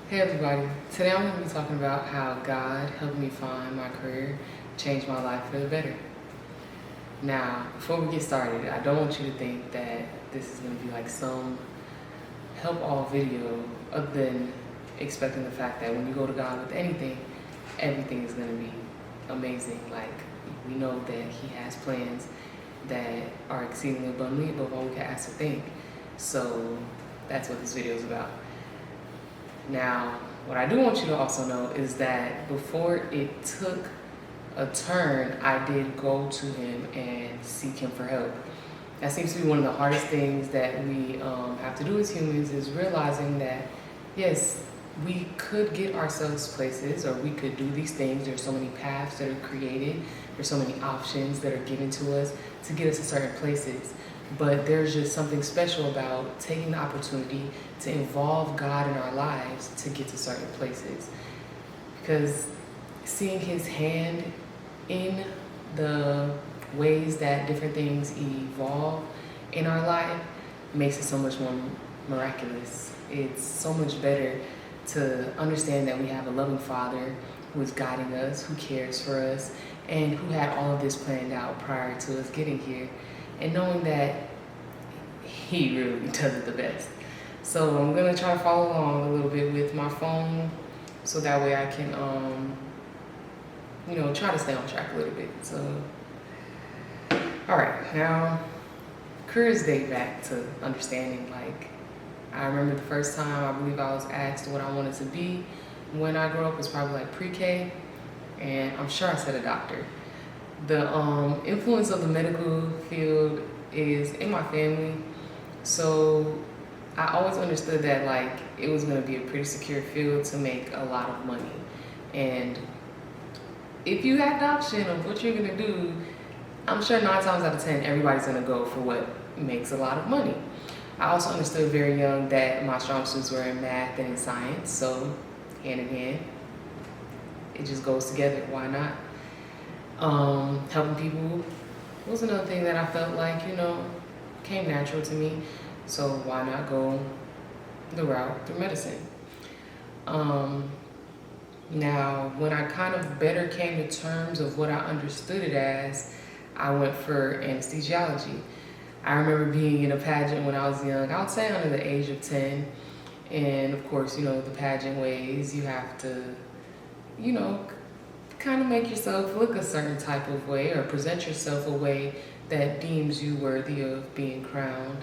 Hey everybody, today I'm going to be talking about how God helped me find my career, change my life for the better. Now, before we get started, I don't want you to think that this is going to be like some help all video other than expecting the fact that when you go to God with anything, everything is going to be amazing. Like, we know that He has plans that are exceedingly abundantly above all we can ask or think. So that's what this video is about. Now, what I do want you to also know is that before it took a turn, I did go to Him and seek Him for help. That seems to be one of the hardest things that we have to do as humans, is realizing that, yes, we could get ourselves places, or we could do these things. There's so many paths that are created. There's so many options that are given to us to get us to certain places. But there's just something special about taking the opportunity to involve God in our lives to get to certain places. Because seeing His hand in the ways that different things evolve in our life makes it so much more miraculous. It's so much better to understand that we have a loving Father who is guiding us, who cares for us, and who had all of this planned out prior to us getting here. And knowing that He really does it the best. So I'm gonna try to follow along a little bit with my phone, so that way I can, try to stay on track a little bit. So, all right, now careers date back to understanding. Like, I remember the first time I believe I was asked what I wanted to be when I grew up was probably like pre-K, and I'm sure I said a doctor. The influence of the medical field is in my family, so I always understood that like it was going to be a pretty secure field to make a lot of money. And if you had the option of what you're going to do, I'm sure 9 times out of 10 everybody's going to go for what makes a lot of money. I also understood very young that my strong suits were in math and in science, so hand in hand, it just goes together. Why not? Helping people was another thing that I felt like, came natural to me. So why not go the route through medicine? Now, when I kind of better came to terms of what I understood it as, I went for anesthesiology. I remember being in a pageant when I was young, I would say under the age of 10. And of course, the pageant ways, you have to, kind of make yourself look a certain type of way, or present yourself a way that deems you worthy of being crowned,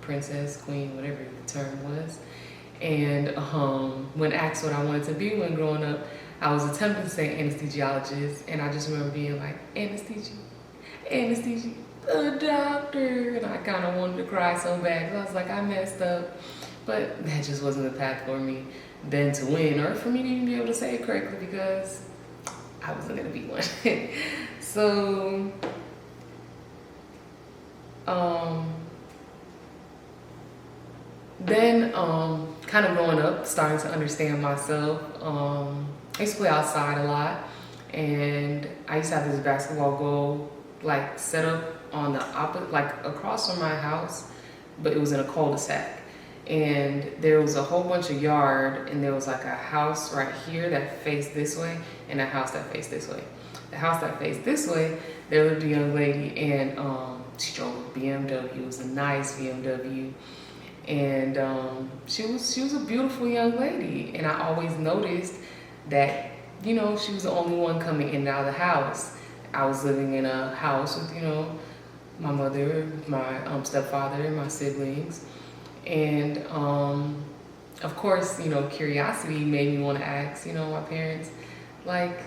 princess, queen, whatever the term was. And when asked what I wanted to be when growing up, I was attempting to say anesthesiologist, and I just remember being like, anesthesia, a doctor, and I kind of wanted to cry so bad, because I was like, I messed up. But that just wasn't the path for me then to win, or for me to even be able to say it correctly, because I wasn't going to be one. So, then kind of growing up, starting to understand myself, I used to play outside a lot, and I used to have this basketball goal like set up on the opposite, like across from my house, but it was in a cul-de-sac. And there was a whole bunch of yard, and there was like a house right here that faced this way, and a house that faced this way. The house that faced this way, there lived a young lady, and she drove a BMW. It was a nice BMW, and she was a beautiful young lady. And I always noticed that she was the only one coming in and out of the house. I was living in a house with my mother, my stepfather, my siblings. And of course, curiosity made me want to ask, my parents, like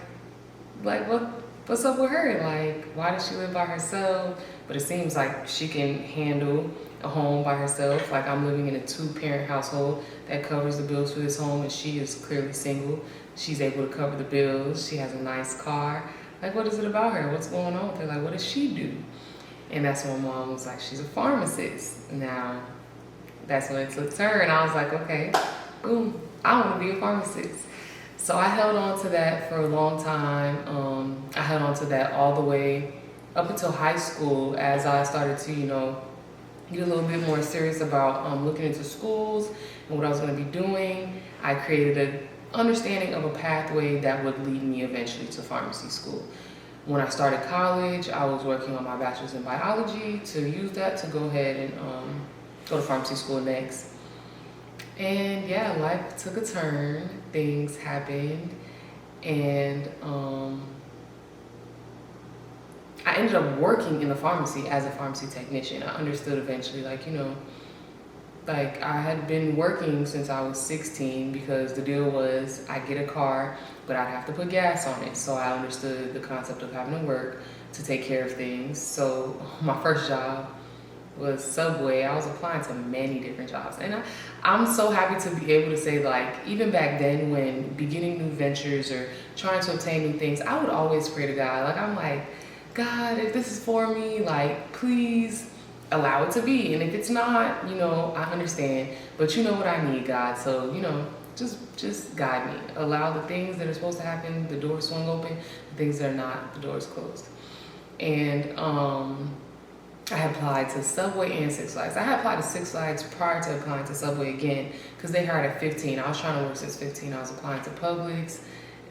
what's up with her? Like, why does she live by herself? But it seems like she can handle a home by herself. Like, I'm living in a 2-parent household that covers the bills for this home, and she is clearly single. She's able to cover the bills. She has a nice car. Like, what is it about her? What's going on with her? Like, what does she do? And that's when my mom was like, she's a pharmacist. Now, that's when it took her, and I was like, okay, boom, I want to be a pharmacist. So I held on to that for a long time. I held on to that all the way up until high school, as I started to, get a little bit more serious about looking into schools and what I was going to be doing, I created an understanding of a pathway that would lead me eventually to pharmacy school. When I started college, I was working on my bachelor's in biology to use that to go ahead and go to pharmacy school next. And yeah, life took a turn, things happened, and I ended up working in the pharmacy as a pharmacy technician. I understood eventually, like, like I had been working since I was 16 because the deal was I get a car, but I'd have to put gas on it. So I understood the concept of having to work to take care of things. So my first job was Subway. I was applying to many different jobs. And I'm so happy to be able to say, like, even back then when beginning new ventures or trying to obtain new things, I would always pray to God. Like, I'm like, God, if this is for me, like, please allow it to be. And if it's not, I understand. But you know what I need, God. So, just guide me. Allow the things that are supposed to happen, the door swung open. The things that are not, the door's closed. And I had applied to Subway and Six Flags. I had applied to Six Flags prior to applying to Subway again because they hired at 15. I was trying to work since 15. I was applying to Publix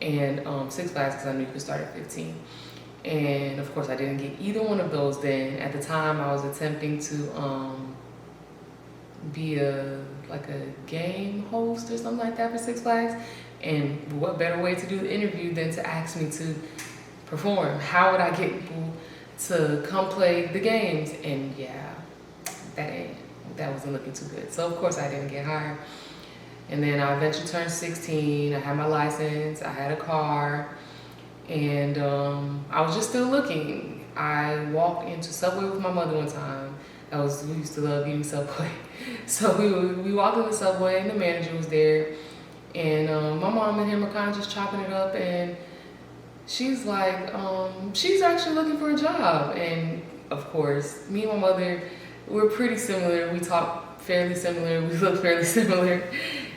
and Six Flags because I knew you could start at 15. And of course I didn't get either one of those then. At the time I was attempting to be a game host or something like that for Six Flags. And what better way to do the interview than to ask me to perform? How would I get people to come play the games? And yeah, that wasn't looking too good. So of course I didn't get hired. And then I eventually turned 16. I had my license, I had a car. And I was just still looking. I walked into Subway with my mother one time. We used to love eating Subway. So we walked into Subway and the manager was there. And my mom and him were kind of just chopping it up. And she's like, she's actually looking for a job. And of course, me and my mother, we're pretty similar. We talk fairly similar. We look fairly similar.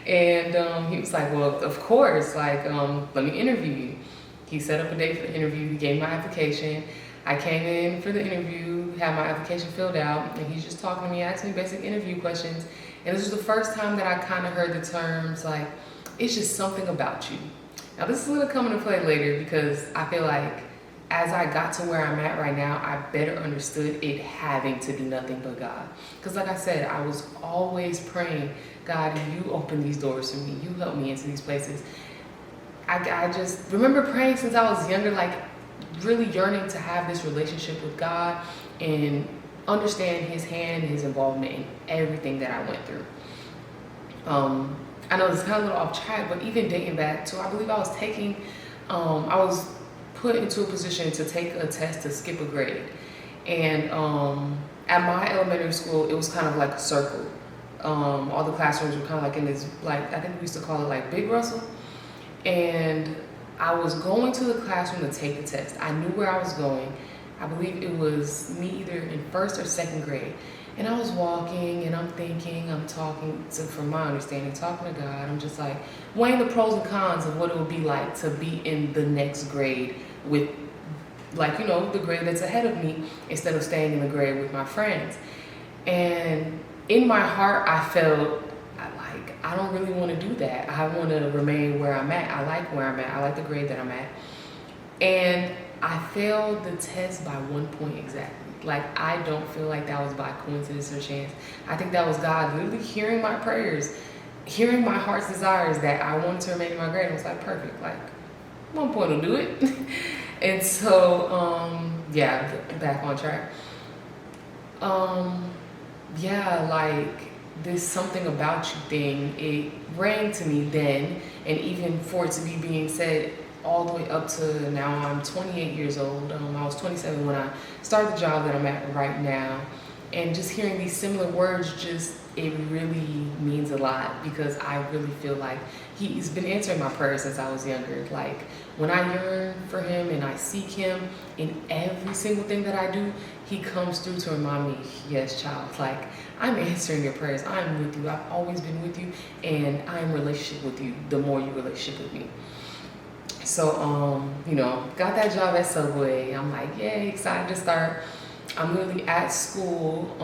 And he was like, well, of course, like, let me interview you. He set up a date for the interview. He gave my application. I came in for the interview, had my application filled out, and he's just talking to me, asking me basic interview questions. And this was the first time that I kind of heard the terms like, it's just something about you. Now this is going to come into play later because I feel like as I got to where I'm at right now, I better understood it having to be nothing but God. Because like I said, I was always praying, God, you open these doors for me. You help me into these places. I just remember praying since I was younger, like really yearning to have this relationship with God and understand his hand and his involvement in everything that I went through. I know this is kind of a little off track, but even dating back to, I believe I was taking, I was put into a position to take a test to skip a grade. And at my elementary school, it was kind of like a circle. All the classrooms were kind of like in this, like, I think we used to call it like Big Russell. And I was going to the classroom to take the test. I knew where I was going. I believe it was me either in first or second grade. And I was walking and I'm thinking, I'm talking to, from my understanding, talking to God. I'm just like weighing the pros and cons of what it would be like to be in the next grade with, like, the grade that's ahead of me instead of staying in the grade with my friends. And in my heart, I felt I don't really want to do that. I want to remain where I'm at. I like where I'm at. I like the grade that I'm at. And I failed the test by 1 point exactly. Like, I don't feel like that was by coincidence or chance. I think that was God literally hearing my prayers, hearing my heart's desires that I wanted to remain in my grade. It was like, perfect. Like, 1 point will do it. And so, yeah, back on track. Yeah, like, this something about you thing, it rang to me then, and even for it to be being said all the way up to now, I'm 28 years old. I was 27 when I started the job that I'm at right now, and just hearing these similar words, it really means a lot because I really feel like he's been answering my prayers since I was younger. Like, when I yearn for him and I seek him in every single thing that I do, he comes through to remind me, yes, child, like, I'm answering your prayers. I'm with you. I've always been with you, and I'm in relationship with you the more you relationship with me. So, got that job at Subway. I'm like, yay, excited to start. I'm literally at school.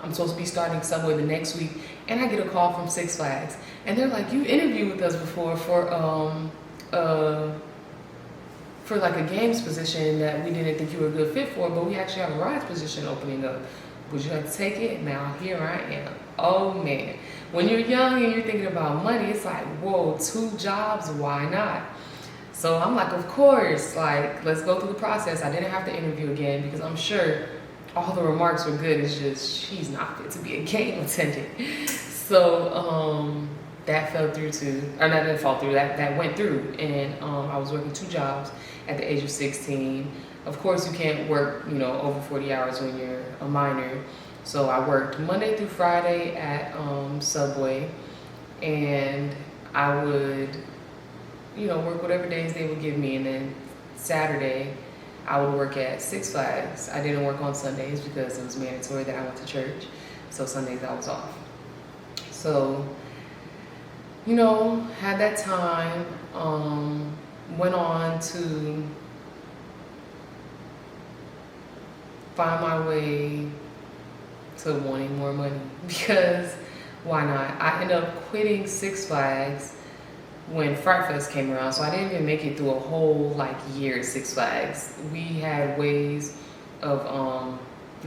I'm supposed to be starting Subway the next week, and I get a call from Six Flags, and they're like, "You interviewed with us before for like a games position that we didn't think you were a good fit for, but we actually have a rides position opening up. Would you like to take it?" Now here I am. Oh man, when you're young and you're thinking about money, it's like, whoa, 2 jobs, why not? So I'm like, of course, like, let's go through the process. I didn't have to interview again because I'm sure all the remarks were good. It's just, she's not fit to be a game attendant. So that fell through too, or that didn't fall through, that went through. And I was working 2 jobs at the age of 16. Of course, you can't work, over 40 hours when you're a minor. So I worked Monday through Friday at Subway, and I would work whatever days they would give me, and then Saturday I would work at Six Flags. I didn't work on Sundays because it was mandatory that I went to church, so Sundays I was off. So, had that time, went on to find my way to wanting more money, because why not? I ended up quitting Six Flags when Fright Fest came around, so I didn't even make it through a whole year at Six Flags. We had ways of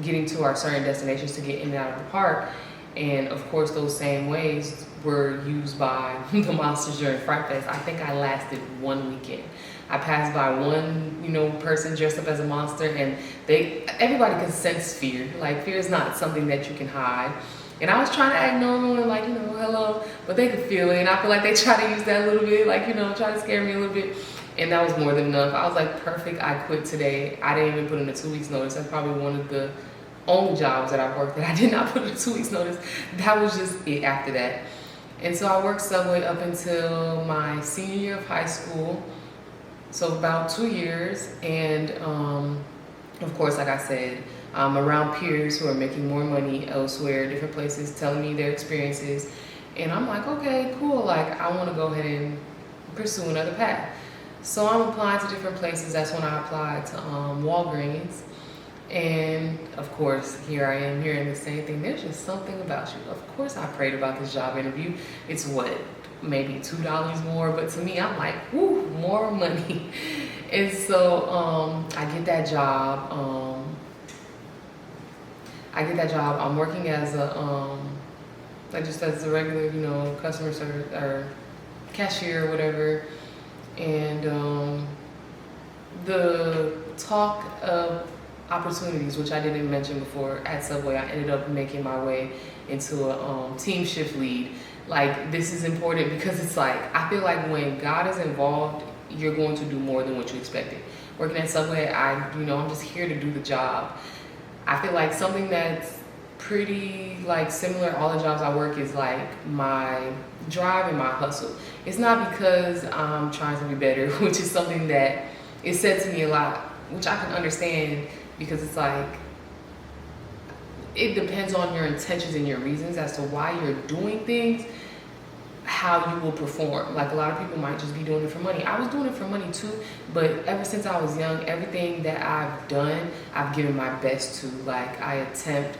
getting to our certain destinations to get in and out of the park, and of course those same ways were used by the monsters during Fright Fest. I think I lasted 1 weekend. I passed by one, person dressed up as a monster, and everybody can sense fear. Like, fear is not something that you can hide. And I was trying to act normal and hello, but they could feel it. And I feel like they try to use that a little bit, try to scare me a little bit. And that was more than enough. I was like, perfect, I quit today. I didn't even put in a 2 weeks notice. That's probably one of the only jobs that I've worked that I did not put in a 2 weeks notice. That was just it after that. And so I worked Subway up until my senior year of high school. So about 2 years. And of course, like I said, around peers who are making more money elsewhere, different places, telling me their experiences. And I'm like, okay, cool. I want to go ahead and pursue another path. So I'm applying to different places. That's when I applied to Walgreens. And of course, here I am hearing the same thing. There's just something about you. Of course, I prayed about this job interview. It's maybe $2 more, but to me, I'm like, woo, more money. And so I get that job. I'm working as as a regular, customer service or cashier or whatever. And the talk of opportunities, which I didn't mention before, at Subway, I ended up making my way into a team shift lead. This is important because it's I feel like when God is involved, you're going to do more than what you expected. Working at Subway, I'm just here to do the job. I feel like something that's pretty similar, all the jobs I work, is my drive and my hustle. It's not because I'm trying to be better, which is something that is said to me a lot, which I can understand, because it's it depends on your intentions and your reasons as to why you're doing things, how you will perform. A lot of people might just be doing it for money. I was doing it for money too, but ever since I was young, everything that I've done, I've given my best to. I attempt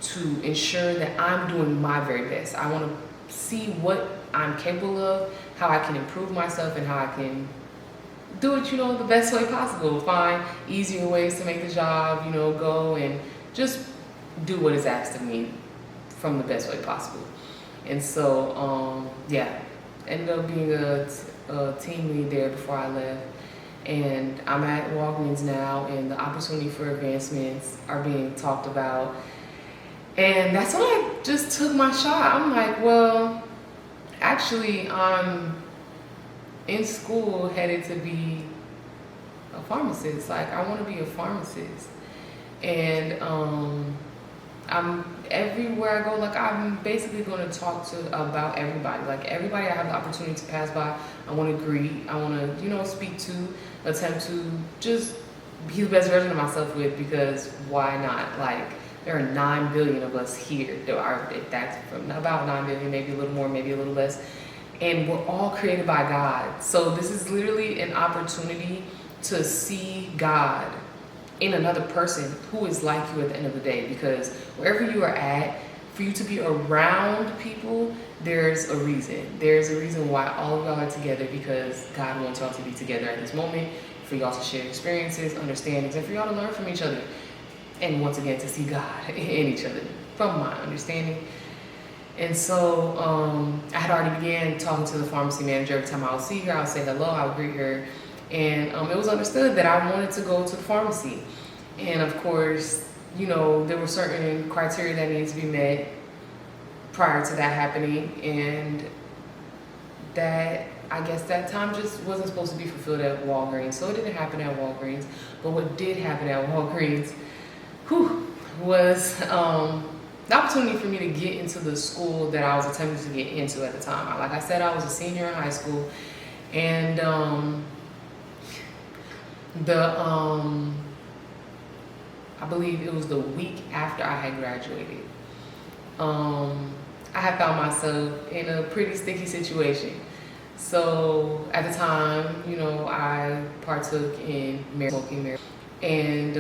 to ensure that I'm doing my very best. I want to see what I'm capable of, how I can improve myself, and how I can do it, the best way possible. Find easier ways to make the job, go and just do what is asked of me from the best way possible. And so, ended up being a team lead there before I left. And I'm at Walgreens now, and the opportunity for advancements are being talked about. And that's when I just took my shot. I'm like, well, actually, I'm in school headed to be a pharmacist. I want to be a pharmacist. And I'm everywhere I go, I'm basically going to talk about everybody. Everybody I have the opportunity to pass by, I want to greet, I want to, speak to, attempt to just be the best version of myself with, because why not? There are 9 billion of us here. That's from about 9 billion, maybe a little more, maybe a little less. And we're all created by God. So this is literally an opportunity to see God in another person who is like you at the end of the day. Because wherever you are at, for you to be around people, there's a reason. There's a reason why all of y'all are together, because God wants y'all to be together at this moment, for y'all to share experiences, understandings, and for y'all to learn from each other. And once again, to see God in each other, from my understanding. And so I had already began talking to the pharmacy manager. Every time I would see her, I would say hello, I would greet her. And it was understood that I wanted to go to the pharmacy. And of course, you know, there were certain criteria that needed to be met prior to that happening. And that, I guess that time just wasn't supposed to be fulfilled at Walgreens. So it didn't happen at Walgreens. But what did happen at Walgreens, was the opportunity for me to get into the school that I was attempting to get into at the time. Like I said, I was a senior in high school, and I believe it was the week after I had graduated, I had found myself in a pretty sticky situation. So at the time, you know, I partook in smoking marijuana, and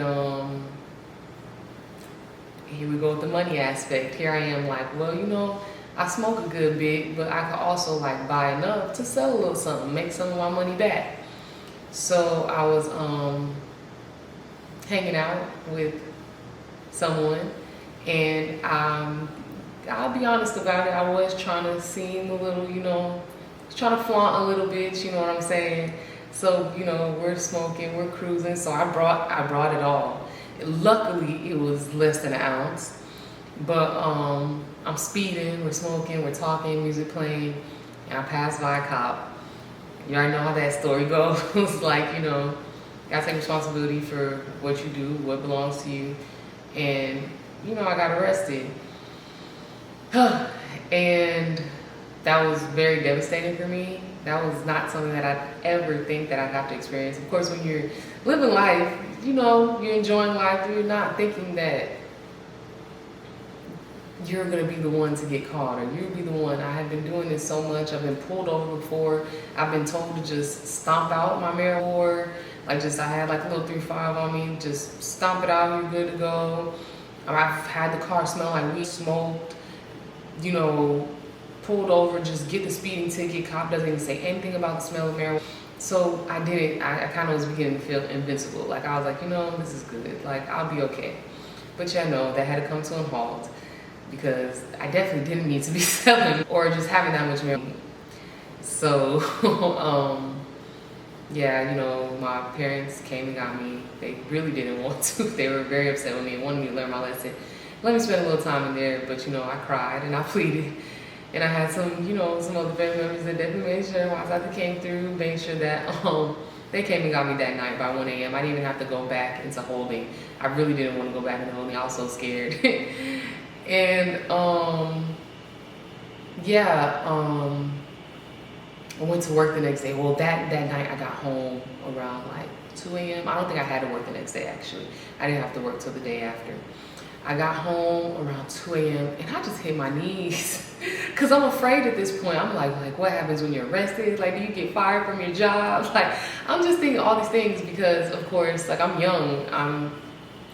here we go with the money aspect. Here I am like, well, you know, I smoke a good bit, but I could also like buy enough to sell a little something, make some of my money back. So I was hanging out with someone, and I'll be honest about it, I was trying to seem a little, you know, trying to flaunt a little bit, you know what I'm saying? So, you know, we're smoking, we're cruising, so I brought it all. Luckily, it was less than an ounce, but I'm speeding, we're smoking, we're talking, music playing, and I passed by a cop. You already know how that story goes. It's like, you know, you gotta take responsibility for what you do, what belongs to you, and, you know, I got arrested. And that was very devastating for me. That was not something that I'd ever think that I'd have to experience. Of course, when you're living life, you know, you're enjoying life, you're not thinking that you're gonna be the one to get caught, or you'll be the one. I have been doing this so much. I've been pulled over before. I've been told to just stomp out my marijuana. Like I had like a little 3.5 on me, just stomp it out, you're good to go. I've had the car smell like weed smoked, you know, pulled over, just get the speeding ticket. Cop doesn't even say anything about the smell of marijuana. So I did it. I kind of was beginning to feel invincible. Like I was like, you know, this is good. Like I'll be okay. But yeah, no, that had to come to a halt, because I definitely didn't need to be selling or just having that much marijuana. So, yeah, you know, my parents came and got me. They really didn't want to. They were very upset with me and wanted me to learn my lesson. Let me spend a little time in there, but you know, I cried and I pleaded. And I had some, you know, some other family members that definitely made sure my father came through, made sure that they came and got me that night by 1 a.m. I didn't even have to go back into holding. I really didn't want to go back into holding. I was so scared. And I went to work the next day. Well, that night I got home around like 2 a.m. I don't think I had to work the next day, actually. I didn't have to work till the day after. I got home around 2 a.m. and I just hit my knees because I'm afraid at this point. I'm like, what happens when you're arrested? Like, do you get fired from your job? Like, I'm just thinking all these things because, of course, like I'm young.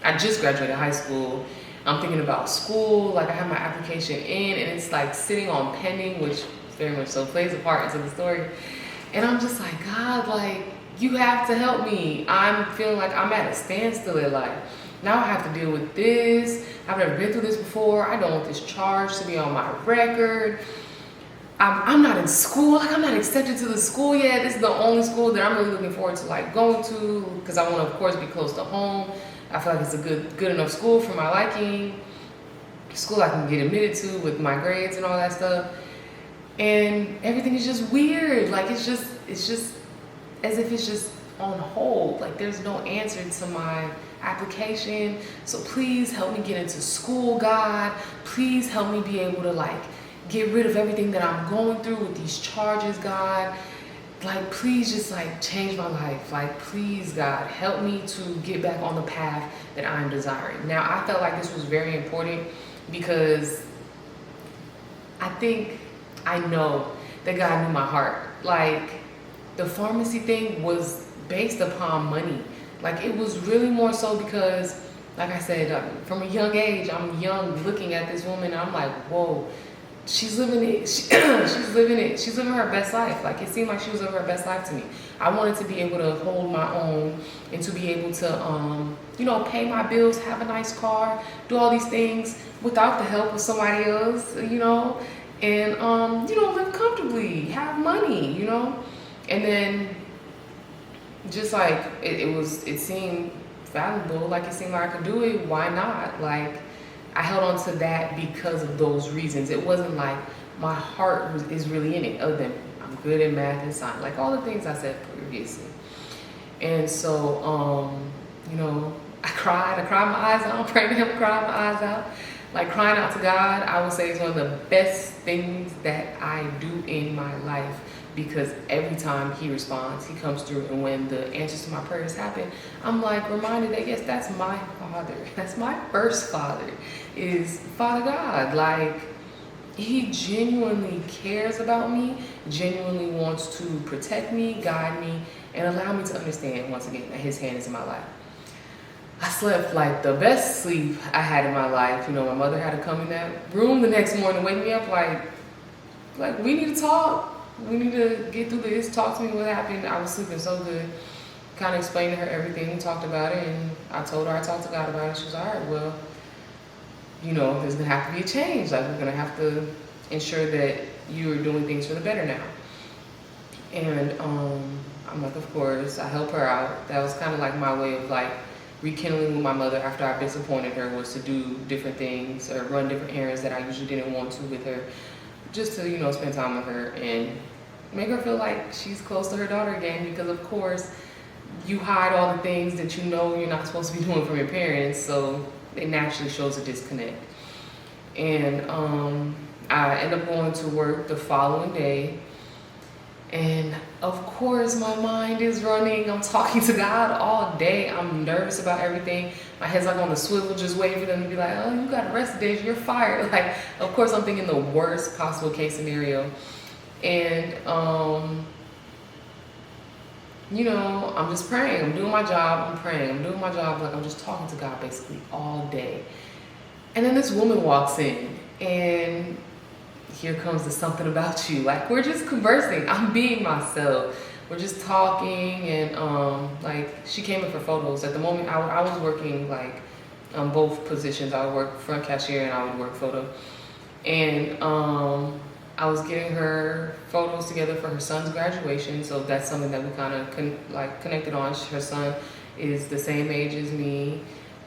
I just graduated high school. I'm thinking about school. Like, I have my application in and it's like sitting on pending, which very much so plays a part into the story. And I'm just like, God, like, you have to help me. I'm feeling like I'm at a standstill in life. Now I have to deal with this. I've never been through this before. I don't want this charge to be on my record. I'm not in school. Like, I'm not accepted to the school yet. This is the only school that I'm really looking forward to like going to, because I want to, of course, be close to home. I feel like it's a good enough school for my liking. School I can get admitted to with my grades and all that stuff. And everything is just weird. Like, it's just as if it's just on hold. Like, there's no answer to my application. So please help me get into school, God. Please help me be able to like get rid of everything that I'm going through with these charges, God. Like, please just like change my life. Like, please, God, help me to get back on the path that I'm desiring. Now, I felt like this was very important because I know that God knew my heart. Like, the pharmacy thing was based upon money. Like, it was really more so because, like I said, from a young age, I'm young looking at this woman, and I'm like, whoa, she's living it. She's living it. She's living her best life. Like, it seemed like she was living her best life to me. I wanted to be able to hold my own and to be able to, pay my bills, have a nice car, do all these things without the help of somebody else, and, live comfortably, have money, And then just like it seemed valuable, like it seemed like I could do it, why not? Like, I held on to that because of those reasons. It wasn't like my heart is really in it, other than I'm good at math and science, like all the things I said previously. And so, I cried my eyes out, praying to him, cried my eyes out. Like, crying out to God, I would say, is one of the best things that I do in my life, because every time he responds, he comes through. And when the answers to my prayers happen, I'm like reminded that, yes, that's my father. That's my first father, is Father God. Like, he genuinely cares about me, genuinely wants to protect me, guide me, and allow me to understand, once again, that his hand is in my life. I slept like the best sleep I had in my life. My mother had to come in that room the next morning, wake me up like, we need to talk. We need to get through this. Talk to me what happened. I was sleeping so good. Kind of explained to her everything, talked about it, and I told her I talked to God about it. She was all right, well, there's going to have to be a change. Like, we're going to have to ensure that you're doing things for the better now. And I'm like, of course, I help her out. That was kind of like my way of like rekindling with my mother after I disappointed her, was to do different things or run different errands that I usually didn't want to with her, just to, spend time with her and make her feel like she's close to her daughter again. Because of course, you hide all the things that you're not supposed to be doing from your parents, so it naturally shows a disconnect. And I end up going to work the following day, and of course my mind is running. I'm talking to God all day. I'm nervous about everything. My head's like on the swivel, just waiting for them to be like, oh, you got arrested, Deja, you're fired. Like, of course I'm thinking the worst possible case scenario. And I'm just praying. I'm doing my job. I'm praying. I'm doing my job. Like, I'm just talking to God basically all day. And then this woman walks in, and here comes the something about you. Like, we're just conversing. I'm being myself. We're just talking, and like, she came in for photos. At the moment, I was working like both positions. I would work front cashier and I would work photo. And I was getting her photos together for her son's graduation. So that's something that we kind of connected on. Her son is the same age as me,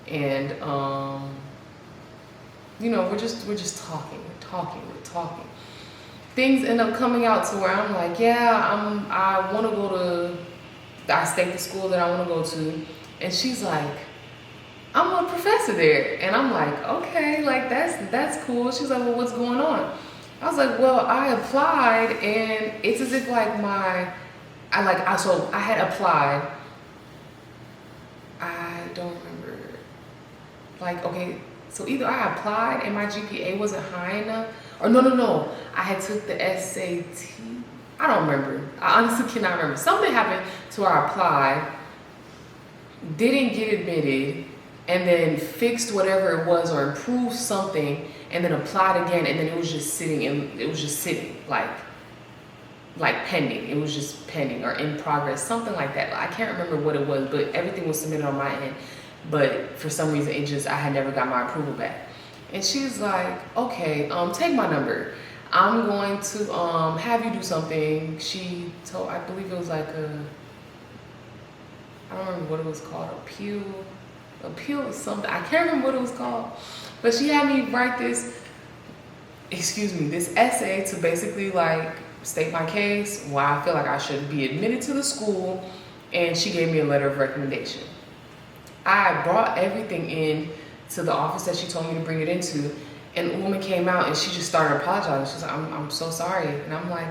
and we're just talking. Things end up coming out to where I'm like, yeah, I want to go to, I state the school that I want to go to. And she's like, I'm a professor there. And I'm like, okay, like that's cool. She's like, well, what's going on? I was like, well, I applied, and it's as if like so I had applied. I don't remember. Like, okay, so either I applied and my GPA wasn't high enough, or no, I had took the SAT. I don't remember. I honestly cannot remember. Something happened to where I applied, didn't get admitted, and then fixed whatever it was or improved something, and then applied again, and then it was just sitting, like pending. It was just pending or in progress, something like that. I can't remember what it was, but everything was submitted on my end. But for some reason, I had never got my approval back. And she was like, okay, take my number. I'm going to have you do something. She told, I believe it was like I don't remember what it was called, appeal or something. I can't remember what it was called. But she had me write this essay to basically like state my case, why I feel like I should be admitted to the school, and she gave me a letter of recommendation. I brought everything in to the office that she told me to bring it into, and the woman came out and she just started apologizing. She's like, I'm so sorry. And I'm like,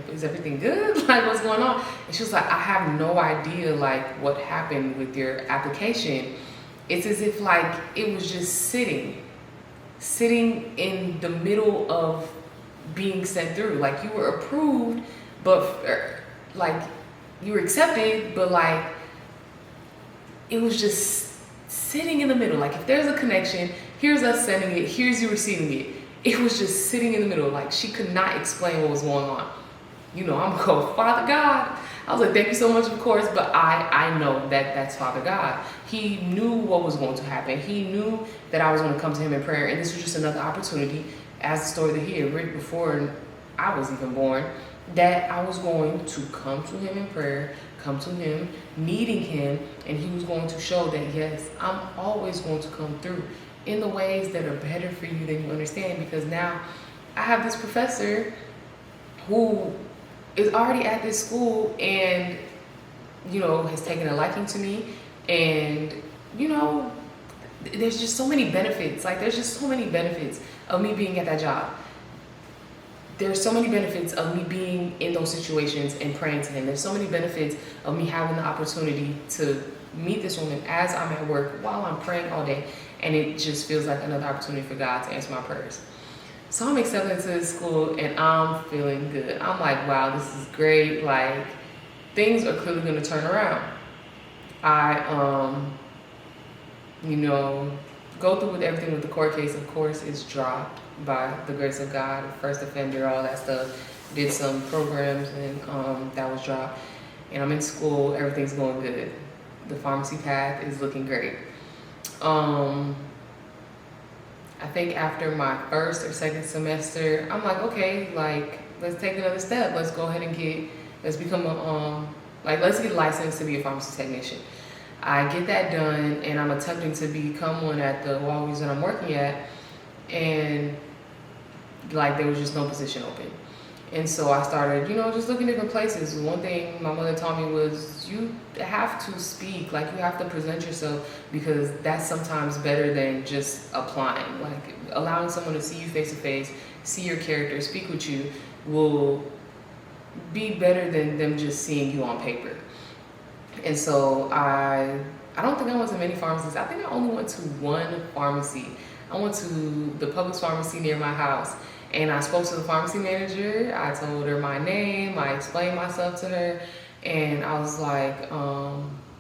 is everything good? Like, what's going on? And she was like, I have no idea like what happened with your application. It's as if like it was just sitting in the middle of being sent through. Like, you were approved, but like you were accepted, but like it was just sitting in the middle. Like if there's a connection, here's us sending it, here's you receiving it. It was just sitting in the middle. Like she could not explain what was going on. You know, I'm called Father God. I was like, thank you so much, of course, but I know that that's Father God. He knew what was going to happen. He knew that I was going to come to him in prayer, and this was just another opportunity, as the story that he had written before I was even born, that I was going to come to him in prayer, come to him, needing him, and he was going to show that, yes, I'm always going to come through in the ways that are better for you than you understand, because now I have this professor who is already at this school and, you know, has taken a liking to me. And, you know, there's just so many benefits. Like, there's just so many benefits of me being at that job. There's so many benefits of me being in those situations and praying to him. There's so many benefits of me having the opportunity to meet this woman as I'm at work while I'm praying all day. And it just feels like another opportunity for God to answer my prayers. So I'm accepted into this school and I'm feeling good. I'm like, wow, this is great. Like, things are clearly going to turn around. I, you know, go through with everything with the court case. Of course, it's dropped by the grace of God. First offender, all that stuff. Did some programs and that was dropped. And I'm in school. Everything's going good. The pharmacy path is looking great. I think after my first or second semester, I'm like, okay, like, let's take another step. Let's go ahead and let's become let's get licensed to be a pharmacy technician. I get that done, and I'm attempting to become one at the Walgreens that I'm working at, and like, there was just no position open. And so I started, you know, just looking different places. One thing my mother taught me was you have to speak, like you have to present yourself, because that's sometimes better than just applying. Like allowing someone to see you face to face, see your character, speak with you will be better than them just seeing you on paper. And so I don't think I went to many pharmacies. I think I only went to one pharmacy. I went to the Publix pharmacy near my house. And I spoke to the pharmacy manager. I told her my name. I explained myself to her. And I was like,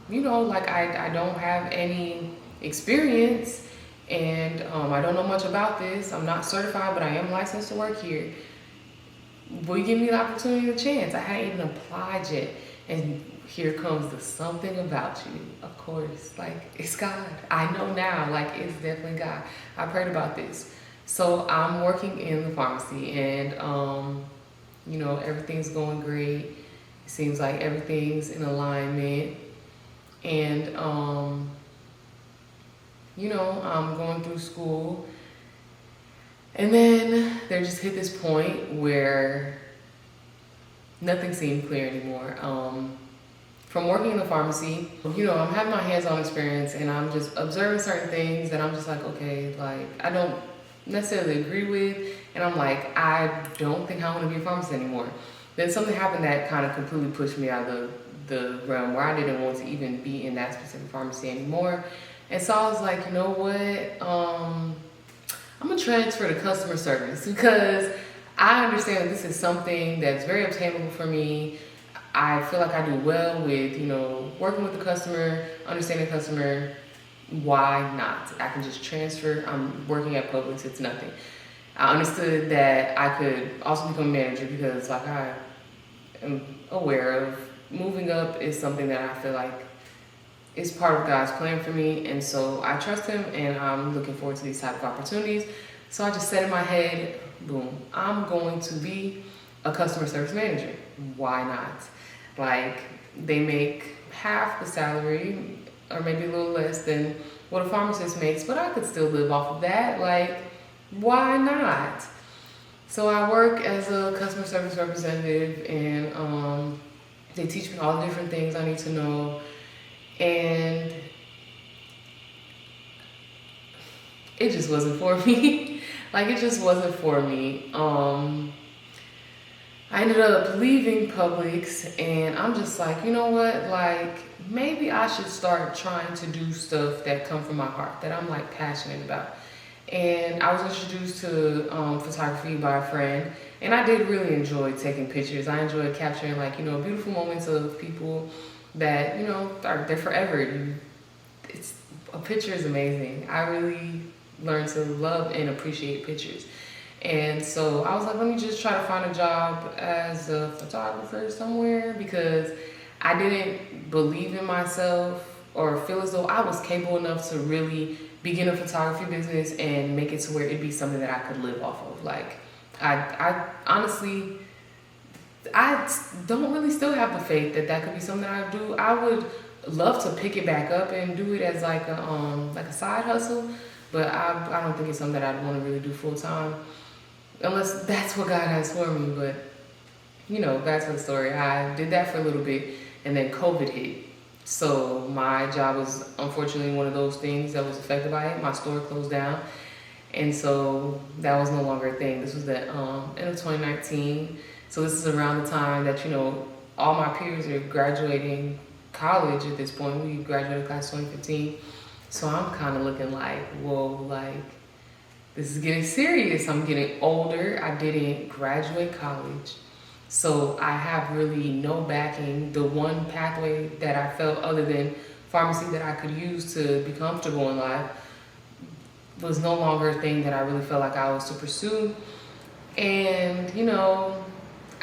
you know, like I don't have any experience. And I don't know much about this. I'm not certified, but I am licensed to work here. Will you give me the opportunity, the chance? I hadn't even applied yet. And here comes the something about you. Of course, like, it's God. I know now, like, it's definitely God. I prayed about this. So I'm working in the pharmacy, and you know, everything's going great. It seems like everything's in alignment, and you know, I'm going through school, and then there just hit this point where nothing seemed clear anymore. From working in the pharmacy, you know, I'm having my hands-on experience, and I'm just observing certain things that I'm just like, okay, like, I don't necessarily agree with, and I'm like, I don't think I want to be a pharmacist anymore. Then something happened that kind of completely pushed me out of the realm where I didn't want to even be in that specific pharmacy anymore. And so I was like, you know what, I'm gonna transfer to customer service, because I understand that this is something that's very obtainable for me. I feel like I do well with, you know, working with the customer, understanding the customer. Why not? I can just transfer. I'm working at Publix, it's nothing. I understood that I could also become a manager, because like I am aware of moving up is something that I feel like is part of God's plan for me. And so I trust him, and I'm looking forward to these type of opportunities. So I just set in my head, boom, I'm going to be a customer service manager. Why not? Like, they make half the salary, or maybe a little less than what a pharmacist makes, but I could still live off of that. Like, why not? So I work as a customer service representative, and they teach me all the different things I need to know, and it just wasn't for me. Like, it just wasn't for me. I ended up leaving Publix, and I'm just like, you know what, like, maybe I should start trying to do stuff that come from my heart, that I'm like passionate about. And I was introduced to photography by a friend, and I did really enjoy taking pictures. I enjoyed capturing, like, you know, beautiful moments of people that, you know, they're forever. a picture is amazing. I really learned to love and appreciate pictures. And so I was like, let me just try to find a job as a photographer somewhere, because I didn't believe in myself or feel as though I was capable enough to really begin a photography business and make it to where it'd be something that I could live off of. Like, I honestly, I don't really still have the faith that that could be something I do. I would love to pick it back up and do it as like a side hustle, but I don't think it's something that I'd want to really do full time, unless that's what God has for me. But back to the story. I did that for a little bit, and then COVID hit. So my job was unfortunately one of those things that was affected by it. My store closed down, and so that was no longer a thing. This was the end of 2019. So this is around the time that all my peers are graduating college at this point. We graduated class 2015. So I'm kind of looking like, whoa, like this is getting serious. I'm getting older. I didn't graduate college. So I have really no backing. The one pathway that I felt other than pharmacy that I could use to be comfortable in life was no longer a thing that I really felt like I was to pursue. And,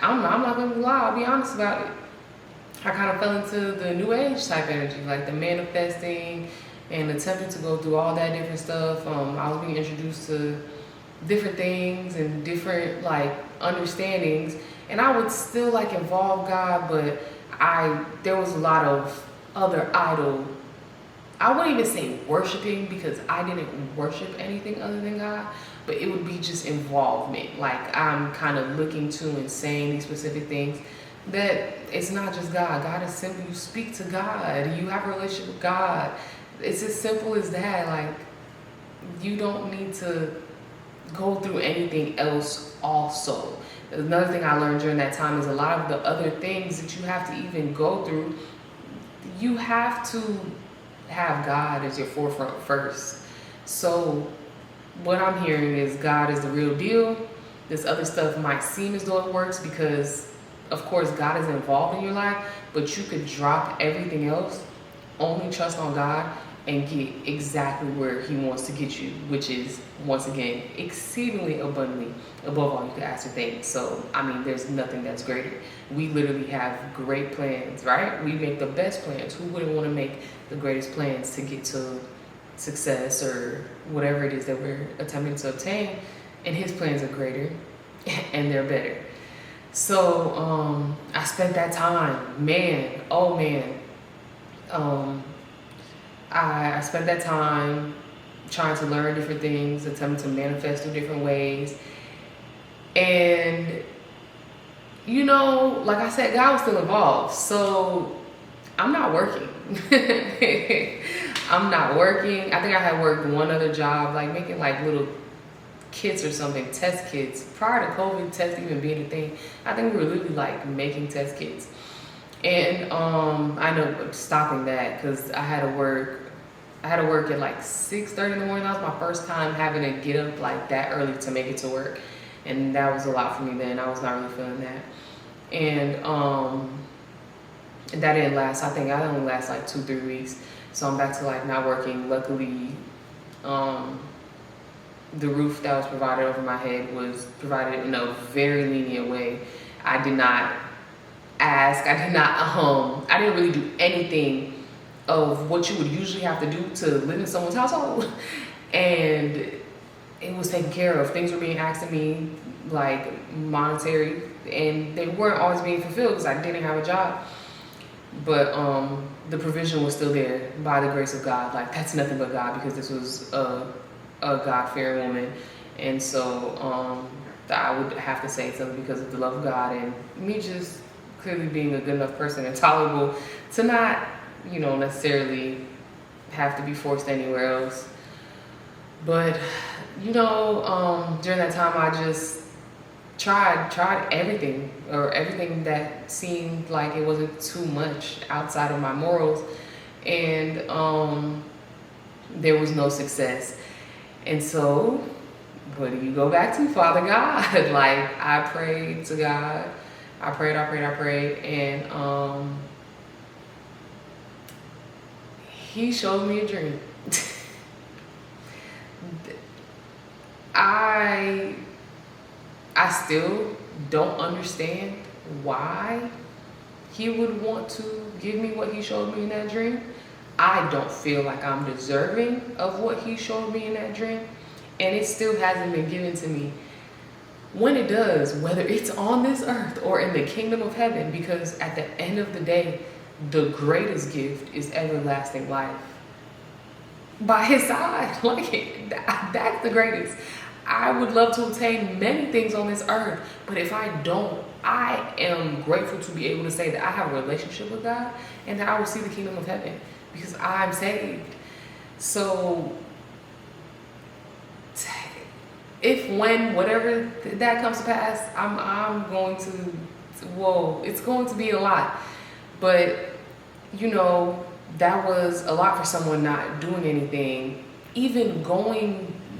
I'm not going to lie, I'll be honest about it. I kind of fell into the new age type energy, like the manifesting and attempting to go through all that different stuff. I was being introduced to different things and different understandings, and I would still involve God, but there was a lot of other idol. I wouldn't even say worshiping, because I didn't worship anything other than God, but it would be just involvement. Like I'm kind of looking to and saying these specific things that it's not just God. God is simple. You speak to God. You have a relationship with God. It's as simple as that. Like, you don't need to go through anything else also. Another thing I learned during that time is a lot of the other things that you have to even go through, you have to have God as your forefront first. So what I'm hearing is God is the real deal. This other stuff might seem as though it works because, of course, God is involved in your life, but you could drop everything else, only trust on God, and get exactly where He wants to get you, which is, once again, exceedingly abundantly above all you could ask or think. So, there's nothing that's greater. We literally have great plans, right? We make the best plans. Who wouldn't want to make the greatest plans to get to success or whatever it is that we're attempting to obtain? And His plans are greater and they're better. So I spent that time, I spent that time trying to learn different things, attempting to manifest through different ways. And, like I said, God was still involved. So I'm not working. I'm not working. I think I had worked one other job, making little kits or something, test kits. Prior to COVID, tests even being a thing, I think we were literally making test kits. And I ended up stopping that because I had to work at 6:30 in the morning. That was my first time having to get up that early to make it to work. And that was a lot for me then. I was not really feeling that. And that didn't last. I think I only last 2-3 weeks. So I'm back to not working. Luckily, the roof that was provided over my head was provided in a very lenient way. I did not ask. I didn't really do anything of what you would usually have to do to live in someone's household. And it was taken care of. Things were being asked of me, monetary, and they weren't always being fulfilled because I didn't have a job. But the provision was still there by the grace of God. That's nothing but God, because this was a God-fearing woman. And so I would have to say something because of the love of God and me just clearly being a good enough person and tolerable to not, necessarily have to be forced anywhere else. But, during that time, I just tried everything, or everything that seemed like it wasn't too much outside of my morals. And there was no success. And so, what do you go back to? Father God. I prayed to God. I prayed, and he showed me a dream. I still don't understand why he would want to give me what he showed me in that dream. I don't feel like I'm deserving of what he showed me in that dream, and it still hasn't been given to me. When it does, whether it's on this earth or in the kingdom of heaven, because at the end of the day, the greatest gift is everlasting life by his side. Like, that's the greatest. I would love to obtain many things on this earth, but if I don't, I am grateful to be able to say that I have a relationship with God and that I will see the kingdom of heaven because I'm saved. So if, when, whatever that comes to pass, I'm going to, whoa, it's going to be a lot. But, you know, that was a lot for someone not doing anything, even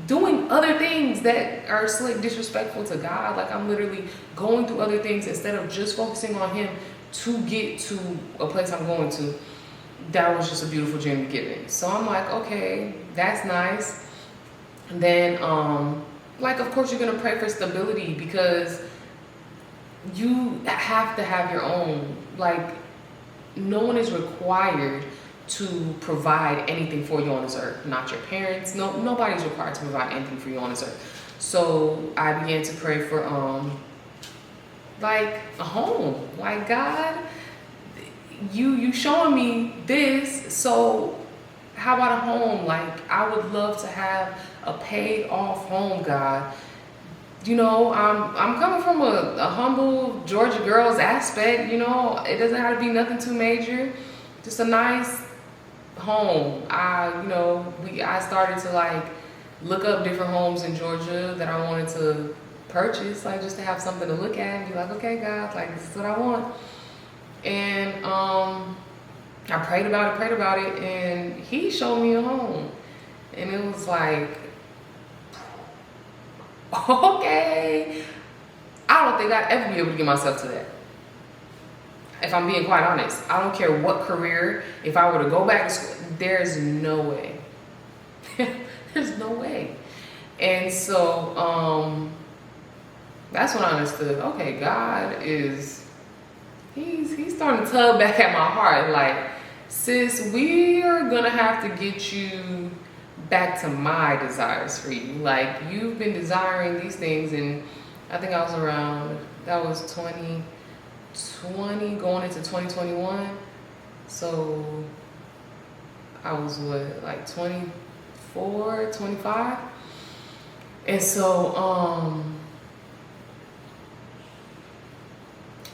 doing other things that are slick disrespectful to God. Like, I'm literally going through other things instead of just focusing on him to get to a place I'm going to. That was just a beautiful dream to be given. So I'm like, okay, that's nice. And then, like, of course you're gonna pray for stability because you have to have your own. Like, no one is required to provide anything for you on this earth. Not your parents. Nobody's required to provide anything for you on this earth. So I began to pray for like a home. Like, God, you showing me this, so how about a home? Like, I would love to have a paid off home, God. You know, I'm coming from a humble Georgia girl's aspect. You know, it doesn't have to be nothing too major, just a nice home. I started to like look up different homes in Georgia that I wanted to purchase, like just to have something to look at and be like, okay, God, like this is what I want. And I prayed about it, and he showed me a home, and it was like, okay, I don't think I'd ever be able to get myself to that. If I'm being quite honest, I don't care what career, if I were to go back to school, there's no way. There's no way. And so that's when I understood, okay, God is, he's starting to tug back at my heart. Like, sis, we are gonna have to get you back to my desires for you. Like, you've been desiring these things, and I think I was around, that was 2020 going into 2021. So I was what, like 24, 25? And so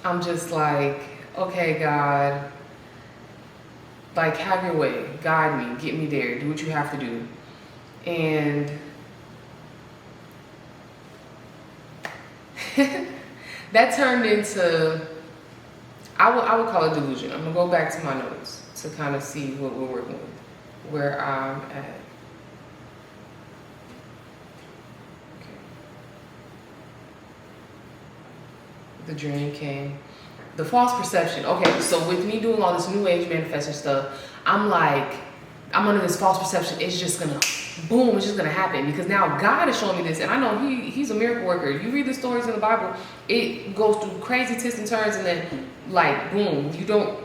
I'm just like, okay, God, like, have your way, guide me, get me there, do what you have to do. And that turned into, I would call it delusion. I'm gonna go back to my notes to kind of see what we're working with, where I'm at. Okay. The dream came. The false perception. Okay, so with me doing all this new age manifesting stuff, I'm like, I'm under this false perception. It's just gonna, boom, it's just gonna happen. Because now God is showing me this, and I know he's a miracle worker. You read the stories in the Bible, it goes through crazy twists and turns, and then like, boom, you don't,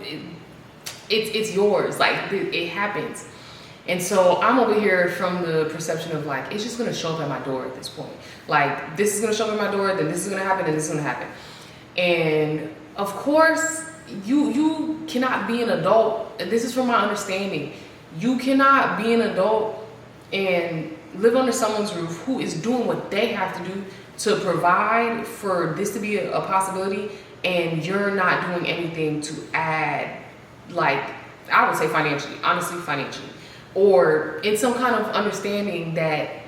it's yours. Like, it happens. And so I'm over here from the perception of like, it's just gonna show up at my door at this point. Like, this is gonna show up at my door, then this is gonna happen, and this is gonna happen. And of course, you cannot be an adult. This is from my understanding. You cannot be an adult and live under someone's roof who is doing what they have to do to provide for this to be a possibility, and you're not doing anything to add, like, I would say financially, honestly, financially, or in some kind of understanding that,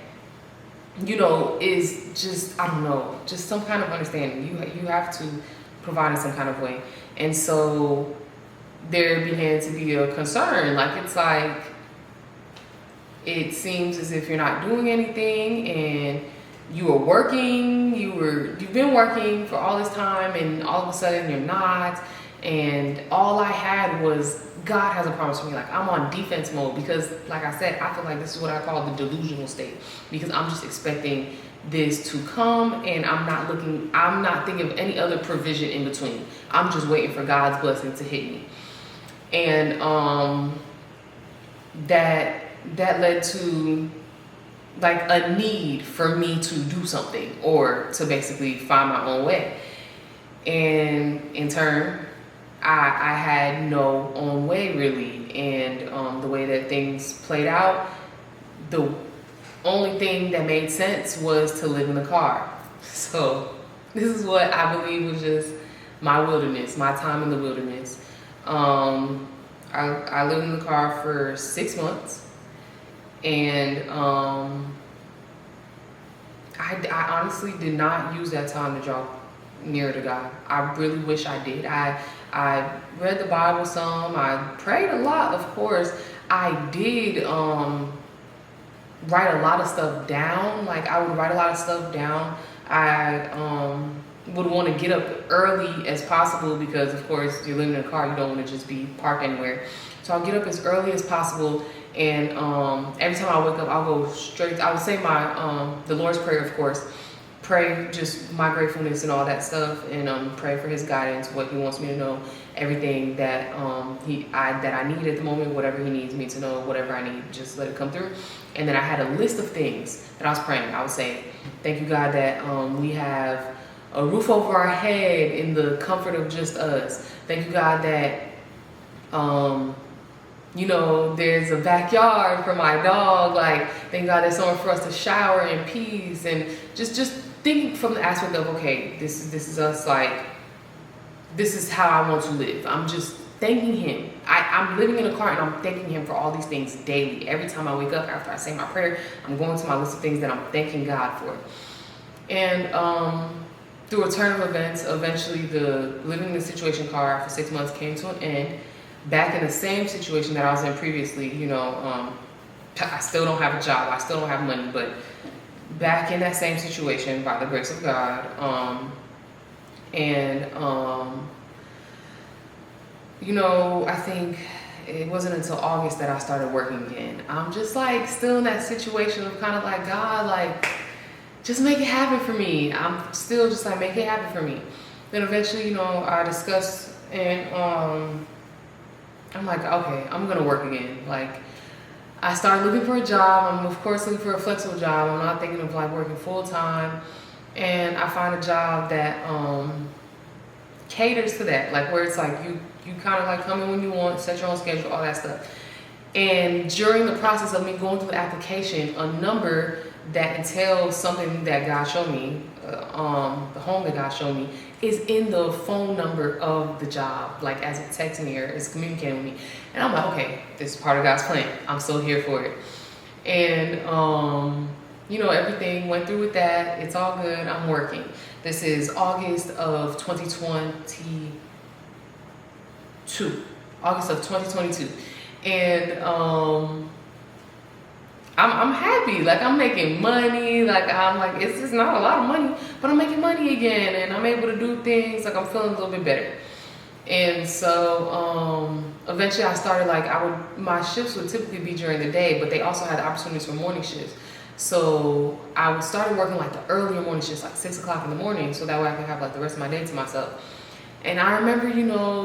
you know, is just, I don't know, just some kind of understanding. You have to provide in some kind of way. And so there began to be a concern. Like, it's like, it seems as if you're not doing anything, and you were working, you've been working for all this time, and all of a sudden you're not. And all I had was, God has a promise for me. Like, I'm on defense mode because, like I said, I feel like this is what I call the delusional state, because I'm just expecting this to come, and I'm not thinking of any other provision in between. I'm just waiting for God's blessing to hit me. And that led to like a need for me to do something, or to basically find my own way. And in turn, I had no own way really. And the way that things played out, the only thing that made sense was to live in the car. So this is what I believe was just my wilderness, my time in the wilderness. I lived in the car for 6 months, and I honestly did not use that time to draw nearer to God. I really wish I did. I read the Bible some. I prayed a lot, of course. I did write a lot of stuff down. Like, I would write a lot of stuff down. I would want to get up early as possible because, of course, you're living in a car. You don't want to just be parked anywhere. So I'll get up as early as possible. And every time I wake up, I'll go straight. I would say my the Lord's Prayer, of course. Pray just my gratefulness and all that stuff, and pray for His guidance, what He wants me to know, everything that I need at the moment, whatever He needs me to know, whatever I need, just let it come through. And then I had a list of things that I was praying. I would say, thank you, God, that we have a roof over our head in the comfort of just us. Thank you, God, that there's a backyard for my dog. Like, thank God there's somewhere for us to shower in peace. And just think from the aspect of, okay, this is us, like, this is how I want to live. I'm just thanking Him. I'm living in a car, and I'm thanking Him for all these things daily. Every time I wake up, after I say my prayer, I'm going to my list of things that I'm thanking God for. And through a turn of events, eventually the living in the situation car for 6 months came to an end. Back in the same situation that I was in previously, I still don't have a job, I still don't have money, but back in that same situation by the grace of God. I think it wasn't until August that I started working again. I'm just like still in that situation of kind of like, God, like, just make it happen for me. I'm still just like, make it happen for me. Then eventually, I discussed, and I'm like, okay, I'm gonna work again. Like, I started looking for a job. I'm of course looking for a flexible job. I'm not thinking of like working full time. And I find a job that caters to that, like where it's like you kind of like come in when you want, set your own schedule, all that stuff. And during the process of me going through the application, a number that entails something that God showed me, the home that God showed me, is in the phone number of the job, like as it texts me or it's communicating with me. And I'm like, okay, this is part of God's plan. I'm still here for it. And, everything went through with that. It's all good. I'm working. This is August of 2022. August of 2022. And, I'm happy. Like, I'm making money. Like, I'm like, it's just not a lot of money, but I'm making money again, and I'm able to do things. Like, I'm feeling a little bit better. And so eventually I started, like, my shifts would typically be during the day, but they also had opportunities for morning shifts. So I started working like the earlier morning shifts, like 6 o'clock in the morning, so that way I could have like the rest of my day to myself. And I remember,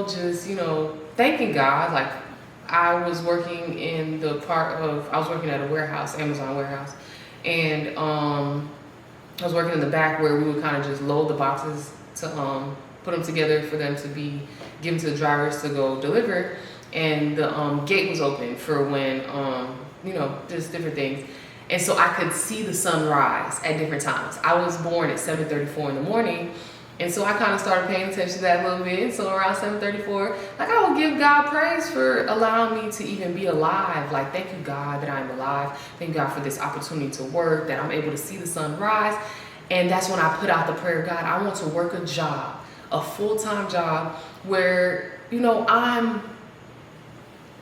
just thanking God. Like, I was working I was working at a warehouse, Amazon warehouse, and I was working in the back where we would kind of just load the boxes to put them together for them to be given to the drivers to go deliver. And the gate was open for when just different things. And so I could see the sun rise at different times. I was born at 7:34 in the morning. And so I kind of started paying attention to that a little bit. So around 7:34, like, I will give God praise for allowing me to even be alive. Like, thank you, God, that I'm alive. Thank God for this opportunity to work, that I'm able to see the sun rise. And that's when I put out the prayer, God, I want to work a job, a full-time job where,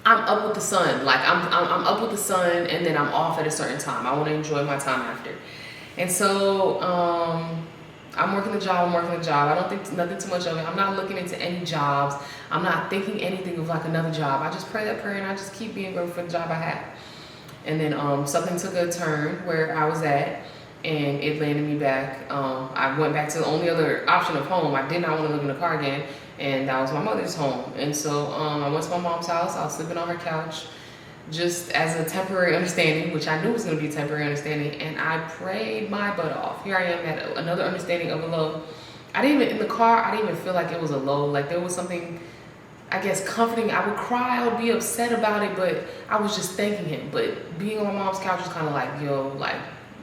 I'm up with the sun. Like, I'm up with the sun, and then I'm off at a certain time. I want to enjoy my time after. And so I'm working the job. I don't think nothing too much of it. I'm not looking into any jobs. I'm not thinking anything of like another job. I just pray that prayer and I just keep being grateful for the job I have. And then something took a turn where I was at, and it landed me back. I went back to the only other option of home. I did not want to live in a car again, and that was my mother's home. And so I went to my mom's house. I was sleeping on her couch, just as a temporary understanding, which I knew was going to be a temporary understanding, and I prayed my butt off. Here I am at another understanding of a low. I didn't even, in the car, I didn't even feel like it was a low. Like there was something, I guess, comforting. I would cry, I would be upset about it, but I was just thanking him. But being on my mom's couch was kind of like, yo, like,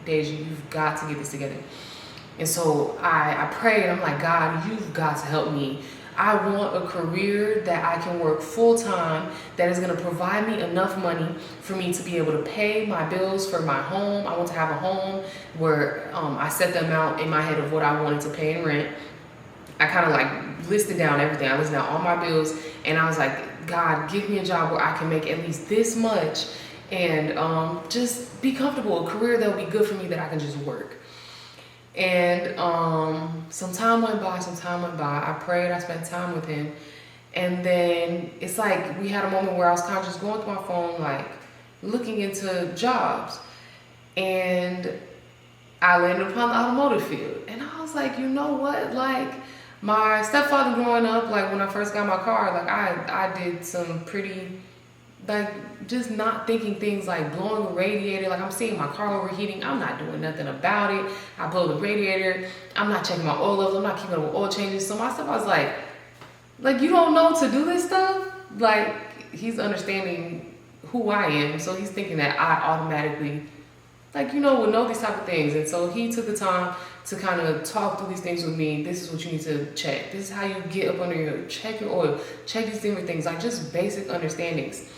Deja, you've got to get this together. And so I prayed, I'm like, God, you've got to help me. I want a career that I can work full time, that is going to provide me enough money for me to be able to pay my bills for my home. I want to have a home where I set the amount in my head of what I wanted to pay in rent. I kind of like listed down everything. I listed down all my bills, and I was like, God, give me a job where I can make at least this much and just be comfortable, a career that will be good for me, that I can just work. And some time went by. I prayed, I spent time with him, and then it's like we had a moment where I was kind of just going through my phone, like looking into jobs, and I landed upon the automotive field. And I was like, you know what, like my stepfather growing up, like when I first got my car, like I did some pretty, like just not thinking things like blowing a radiator. Like I'm seeing my car overheating, I'm not doing nothing about it. I blow the radiator, I'm not checking my oil levels, I'm not keeping up with oil changes. So my stepfather's like you don't know to do this stuff? Like he's understanding who I am, so he's thinking that I automatically, like, you know, would know these type of things. And so he took the time to kind of talk through these things with me. This is what you need to check. This is how you get up under your, check your oil, check these different things, like just basic understandings.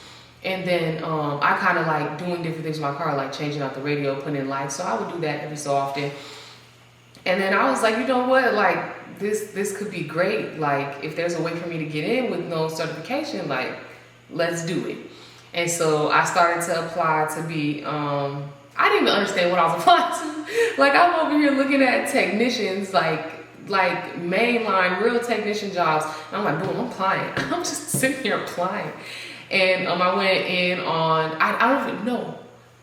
And then I kind of like doing different things with my car, like changing out the radio, putting in lights. So I would do that every so often. And then I was like, you know what, like this could be great. Like if there's a way for me to get in with no certification, like let's do it. And so I started to apply to be, I didn't even understand what I was applying to. Like I'm over here looking at technicians, like mainline real technician jobs. And I'm like, boom, I'm applying. I'm just sitting here applying. And I went in on, I don't even know.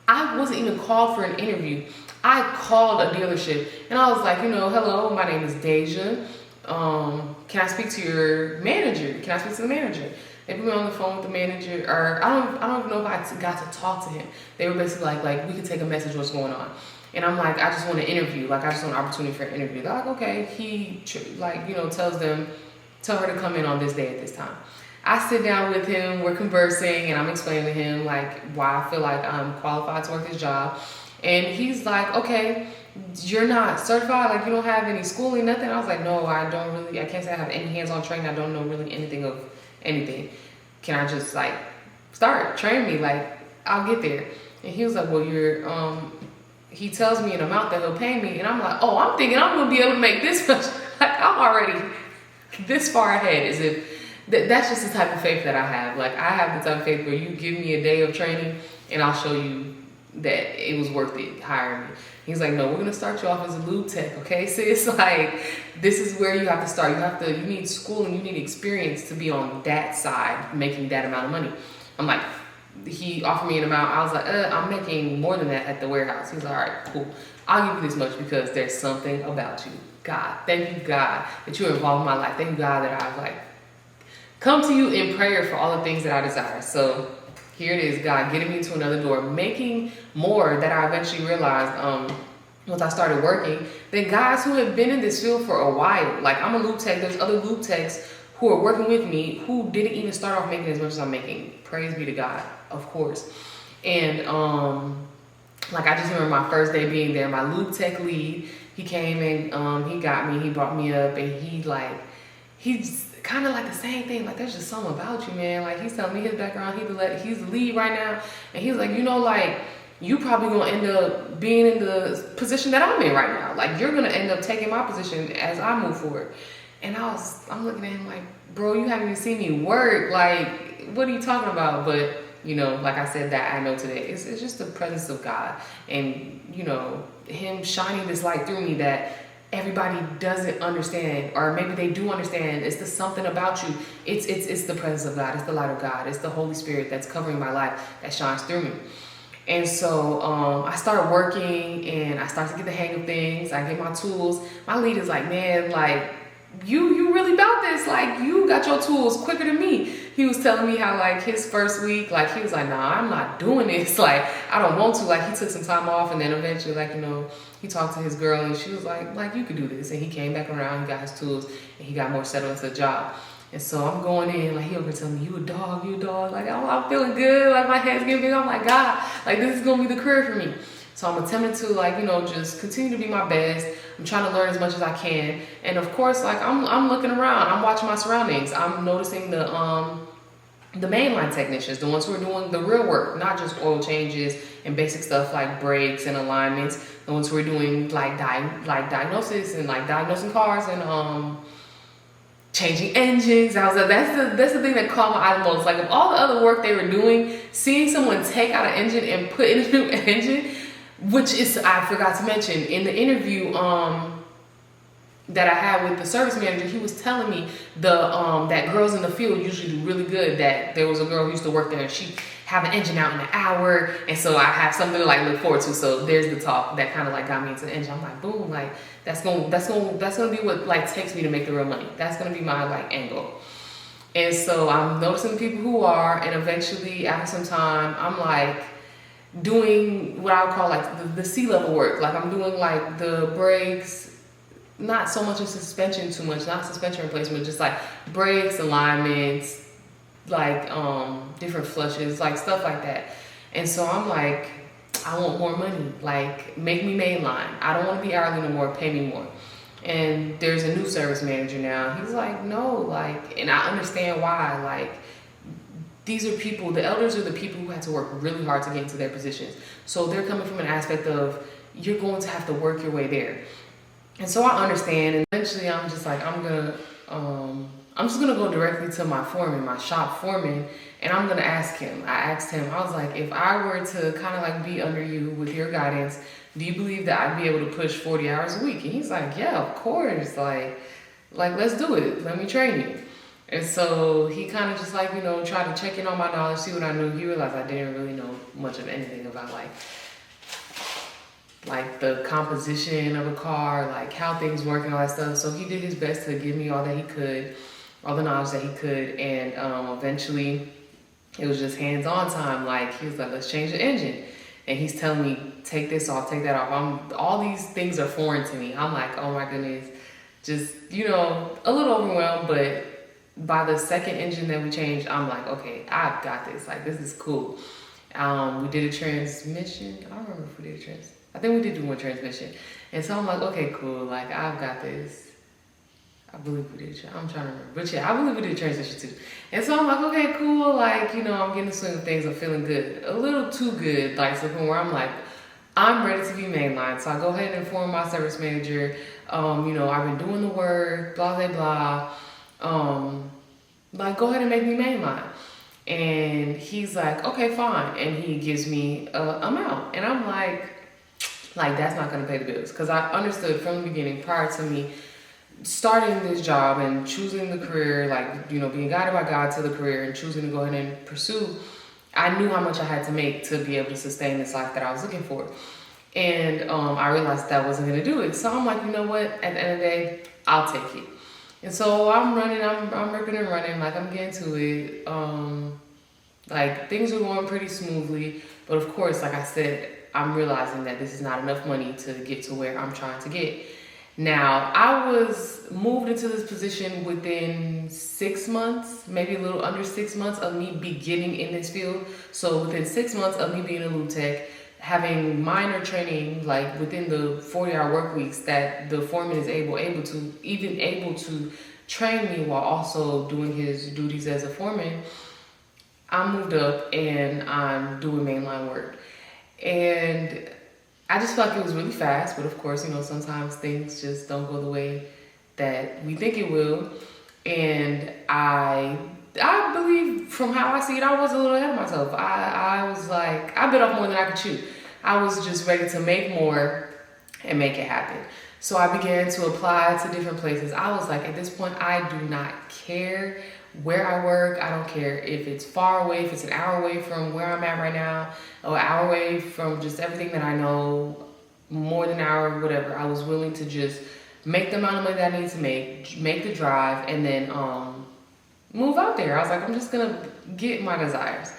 I wasn't even called for an interview. I called a dealership and I was like, you know, hello, my name is Deja. Can I speak to your manager? Can I speak to the manager? They put me on the phone with the manager, or I don't even know if I got to talk to him. They were basically like we could take a message, what's going on? And I'm like, I just want an interview. Like I just want an opportunity for an interview. They're like, okay. He like, you know, tell her to come in on this day at this time. I sit down with him, we're conversing, and I'm explaining to him like why I feel like I'm qualified to work this job. And he's like, okay, you're not certified, like you don't have any schooling, nothing. I was like, no, I can't say I have any hands-on training. I don't know really anything of anything. Can I just like start train me? Like I'll get there. And he was like, well, he tells me an amount that he'll pay me, and I'm like, oh, I'm thinking I'm gonna be able to make this much. Like I'm already this far ahead, as if that's just the type of faith that I have. Like I have the type of faith where you give me a day of training and I'll show you that it was worth it hiring me. He's like, no, we're gonna start you off as a lube tech, okay, sis? Like this is where you have to start. You need school and you need experience to be on that side, making that amount of money. I'm like, he offered me an amount. I was like, I'm making more than that at the warehouse. He's like, all right, cool. I'll give you this much because there's something about you. God, thank you, God, that you're involved in my life. Thank you, God, that I've like come to you in prayer for all the things that I desire. So here it is, God getting me to another door, making more that I eventually realized once I started working, than guys who have been in this field for a while. Like I'm a lube tech, there's other lube techs who are working with me who didn't even start off making as much as I'm making. Praise be to God, of course. And like I just remember my first day being there, my lube tech lead, he came and he got me, he brought me up, and he's kind of like the same thing. Like there's just something about you, man. Like he's telling me his background, he's the lead right now, and he's like, you know, like you probably gonna end up being in the position that I'm in right now. Like you're gonna end up taking my position as I move forward. And I'm looking at him like, bro, you haven't even seen me work. Like, what are you talking about? But you know, like I said, that I know today, it's just the presence of God, and you know, him shining this light through me that everybody doesn't understand, or maybe they do understand. It's the something about you. It's the presence of God. It's the light of God. It's the Holy Spirit that's covering my life that shines through me. And so I started working, and I started to get the hang of things. I get my tools. My leader's like, man, like, you really about this. Like, you got your tools quicker than me. He was telling me how, like, his first week, like, he was like, nah, I'm not doing this. Like, I don't want to. Like, he took some time off, and then eventually, like, you know, he talked to his girl, and she was like, you could do this. And he came back around, he got his tools, and he got more settled into the job. And so I'm going in, like, he over telling me, you a dog. Like, I'm feeling good. Like, my head's getting big. I'm like, God, like, this is going to be the career for me. So I'm attempting to, like, you know, just continue to be my best. I'm trying to learn as much as I can. And of course, like, I'm looking around. I'm watching my surroundings. I'm noticing the mainline technicians, the ones who are doing the real work, not just oil changes and basic stuff like brakes and alignments. The ones who are doing like diagnosis and like diagnosing cars and changing engines. That's the thing that caught my eye the most. Like, of all the other work they were doing, seeing someone take out an engine and put in a new engine, which is, I forgot to mention in the interview that I had with the service manager, he was telling me that girls in the field usually do really good. That there was a girl who used to work there, and she have an engine out in an hour, and so I have something to like look forward to. So there's the talk that kind of like got me into the engine. I'm like, boom, like that's gonna be what like takes me to make the real money. That's gonna be my like end goal. And so I'm noticing the people who are, and eventually after some time, I'm like doing what I would call like the C-level work. Like, I'm doing like the brakes. Not so much of suspension too much, not suspension replacement, just like brakes, alignments, like different flushes, like stuff like that. And so I'm like, I want more money, like make me mainline. I don't want to be hourly no more, pay me more. And there's a new service manager now. He's like, no, like, and I understand why. Like, these are people, the elders are the people who had to work really hard to get into their positions. So they're coming from an aspect of, you're going to have to work your way there. And so I understand, and eventually I'm just like, I'm just gonna go directly to my foreman, my shop foreman, and I'm gonna ask him. I asked him, I was like, if I were to kind of like be under you with your guidance, do you believe that I'd be able to push 40 hours a week? And he's like, yeah, of course, like let's do it, let me train you. And so he kind of just like, you know, tried to check in on my knowledge, see what I knew. He realized I didn't really know much of anything about like the composition of a car, like how things work and all that stuff. So he did his best to give me all that he could, all the knowledge that he could. And eventually it was just hands-on time. Like, he was like, let's change the engine. And he's telling me, take this off, take that off. All these things are foreign to me. I'm like, oh my goodness, just, you know, a little overwhelmed. But by the second engine that we changed, I'm like, okay, I've got this. Like, this is cool. We did a transmission. I don't remember if we did a transmission. I think we did do one transmission. And so I'm like, okay, cool. Like, I've got this. I believe we did. I'm trying to remember. But yeah, I believe we did a transmission too. And so I'm like, okay, cool. Like, you know, I'm getting the swing of things. I'm feeling good. A little too good. Like, to the point where I'm like, I'm ready to be mainline. So I go ahead and inform my service manager. You know, I've been doing the work, blah, blah, blah. Like, go ahead and make me mainline. And he's like, okay, fine. And he gives me an amount. And I'm like, that's not going to pay the bills. Because I understood from the beginning, prior to me starting this job and choosing the career, like, you know, being guided by God to the career and choosing to go ahead and pursue, I knew how much I had to make to be able to sustain this life that I was looking for. And I realized that wasn't going to do it. So I'm like, you know what? At the end of the day, I'll take it. And so I'm running, I'm ripping and running, like, I'm getting to it. Like, things are going pretty smoothly. But of course, like I said, I'm realizing that this is not enough money to get to where I'm trying to get. Now, I was moved into this position within 6 months, maybe a little under 6 months of me beginning in this field. So within 6 months of me being a lube tech, having minor training, like within the 40-hour work weeks, that the foreman is able to train me while also doing his duties as a foreman, I moved up and I'm doing mainline work. And I just felt like it was really fast, but of course, you know, sometimes things just don't go the way that we think it will. And I believe, from how I see it, I was a little ahead of myself. I was like, I bit off more than I could chew. I was just ready to make more and make it happen. So I began to apply to different places. I was like, at this point, I do not care where I work. I don't care if it's far away, if it's an hour away from where I'm at right now, or an hour away from just everything that I know, more than an hour, whatever. I was willing to just make the amount of money that I need to make the drive, and then move out there. I was like, I'm just gonna get my desires.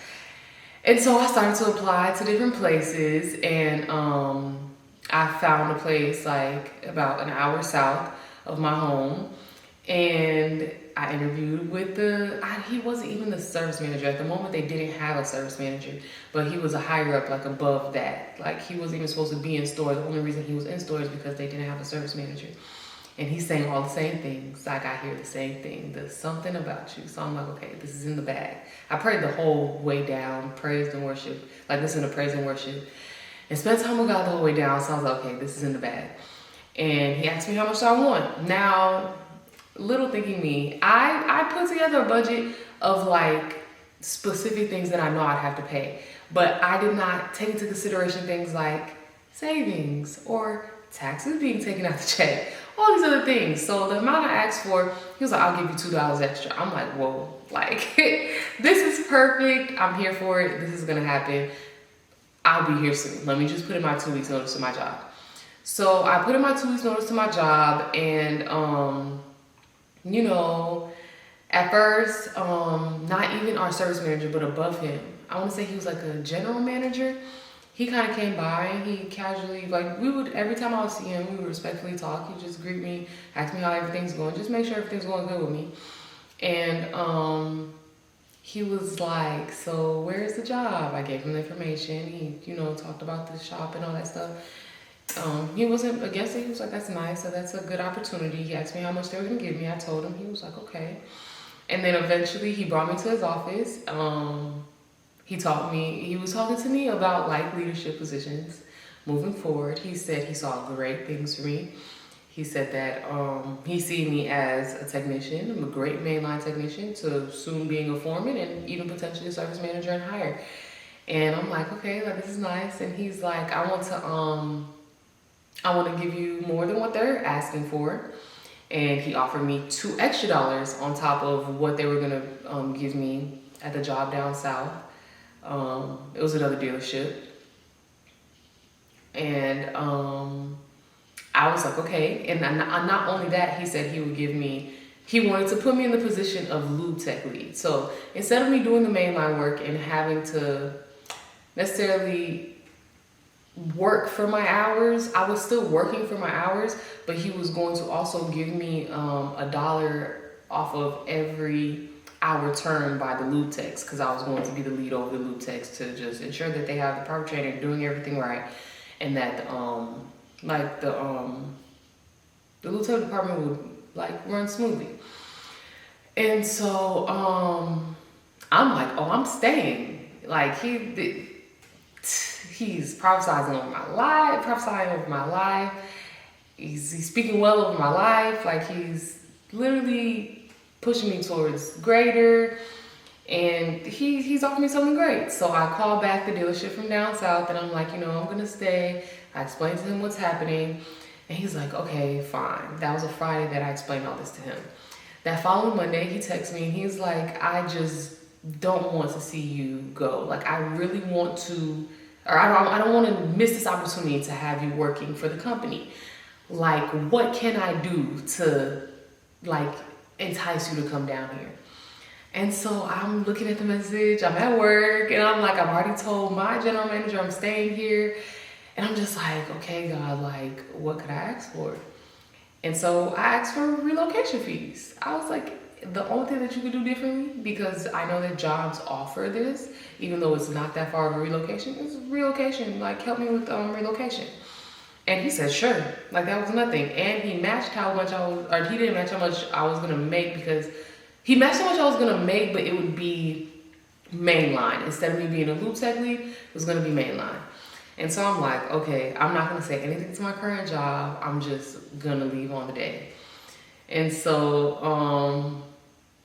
And so I started to apply to different places, and I found a place like about an hour south of my home, and I interviewed with he wasn't even the service manager. At the moment, they didn't have a service manager, but he was a higher up, like above that. Like he wasn't even supposed to be in store. The only reason he was in store is because they didn't have a service manager. And he's saying all the same things. Like I hear the same thing. There's something about you. So I'm like, okay, this is in the bag. I prayed the whole way down, praised and worship, like listen to praise and worship, and spent time with God the whole way down. So I was like, okay, this is in the bag. And he asked me how much I want. Now, little thinking me, I put together a budget of like specific things that I know I'd have to pay, but I did not take into consideration things like savings or taxes being taken out the check, all these other things. So the amount I asked for, he was like, I'll give you $2 extra. I'm like, whoa, like this is perfect. I'm here for it. This is gonna happen. I'll be here soon. Let me just put in my 2 weeks notice to my job. So I put in my 2 weeks notice to my job, and you know, at first, not even our service manager, but above him, I want to say he was like a general manager. He kind of came by and he casually, like every time I would see him, we would respectfully talk. He'd just greet me, ask me how everything's going, just make sure everything's going good with me. And he was like, so where's the job? I gave him the information. He, you know, talked about the shop and all that stuff. He wasn't against it. He was like, that's nice. So that's a good opportunity. He asked me how much they were going to give me. I told him. He was like, okay. And then eventually he brought me to his office. He was talking to me about like leadership positions moving forward. He said he saw great things for me. He said that he see me as a technician. I'm a great mainline technician to soon being a foreman and even potentially a service manager and higher. And I'm like, okay, like this is nice. And he's like, I want to give you more than what they're asking for. And he offered me $2 extra on top of what they were gonna give me at the job down south. It was another dealership. And I was like, okay. And not only that, he said he wanted to put me in the position of lube tech lead. So instead of me doing the mainline work and having to necessarily work for my hours, I was still working for my hours, but he was going to also give me $1 off of every hour turned by the lube techs, because I was going to be the lead over the lube techs to just ensure that they have the proper training, doing everything right, and that the lube tech department would like run smoothly. And so I'm like, oh, I'm staying. Like he's prophesying over my life. He's speaking well over my life. Like he's literally pushing me towards greater, and he's offering me something great. So I called back the dealership from down south, and I'm like, you know, I'm gonna stay. I explained to him what's happening, and he's like, okay, fine. That was a Friday that I explained all this to him. That following Monday, he texts me, and he's like, I just don't want to see you go. Like I really want to, or I don't want to miss this opportunity to have you working for the company. Like, what can I do to like entice you to come down here? And so I'm looking at the message, I'm at work, and I'm like, I've already told my general manager I'm staying here. And I'm just like, okay, God, like, what could I ask for? And so I asked for relocation fees. I was like, the only thing that you could do differently, because I know that jobs offer this, even though it's not that far of a relocation, is relocation, like help me with relocation. And he said, sure, like that was nothing. And he matched how much he didn't match how much I was gonna make, because he matched how much I was gonna make, but it would be mainline. Instead of me being a lube tech lead, it was gonna be mainline. And so I'm like, okay, I'm not gonna say anything to my current job. I'm just gonna leave on the day. And so,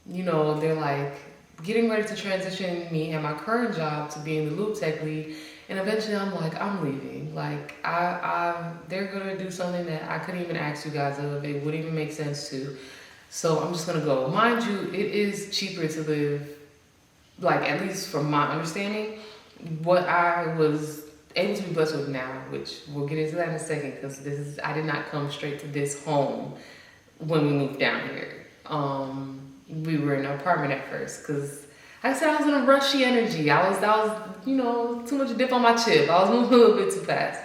you know, they're like, getting ready to transition me and my current job to being the lube tech lead. And eventually I'm like, I'm leaving. Like, they're gonna do something that I couldn't even ask you guys of. It wouldn't even make sense to. So I'm just gonna go. Mind you, it is cheaper to live, like, at least from my understanding, what I was able to be blessed with now, which we'll get into that in a second, because I did not come straight to this home when we moved down here. We were in an apartment at first, because like I said, I was in a rushy energy. I was, too much dip on my chip. I was moving a little bit too fast.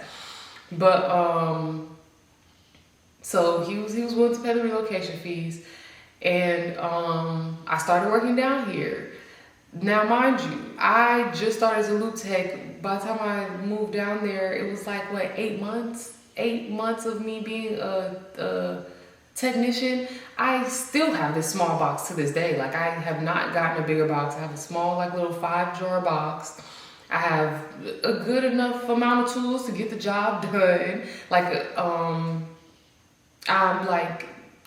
But, so he was willing to pay the relocation fees. And, I started working down here. Now, mind you, I just started as a lube tech. By the time I moved down there, it was like, 8 months? 8 months of me being a technician. I still have this small box to this day. Like, I have not gotten a bigger box. I have a small, little 5-drawer box. I have a good enough amount of tools to get the job done. I'm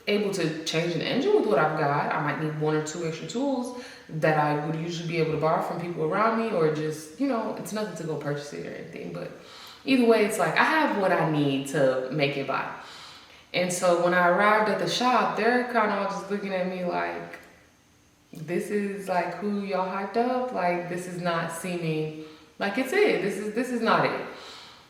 able to change an engine with what I've got. I might need 1 or 2 extra tools that I would usually be able to borrow from people around me, or just, it's nothing to go purchase it or anything. But either way, it's like I have what I need to make it by. And so when I arrived at the shop, they're kind of all just looking at me like, this is like who y'all hyped up? Like, this is not seeming like it's it. This is not it.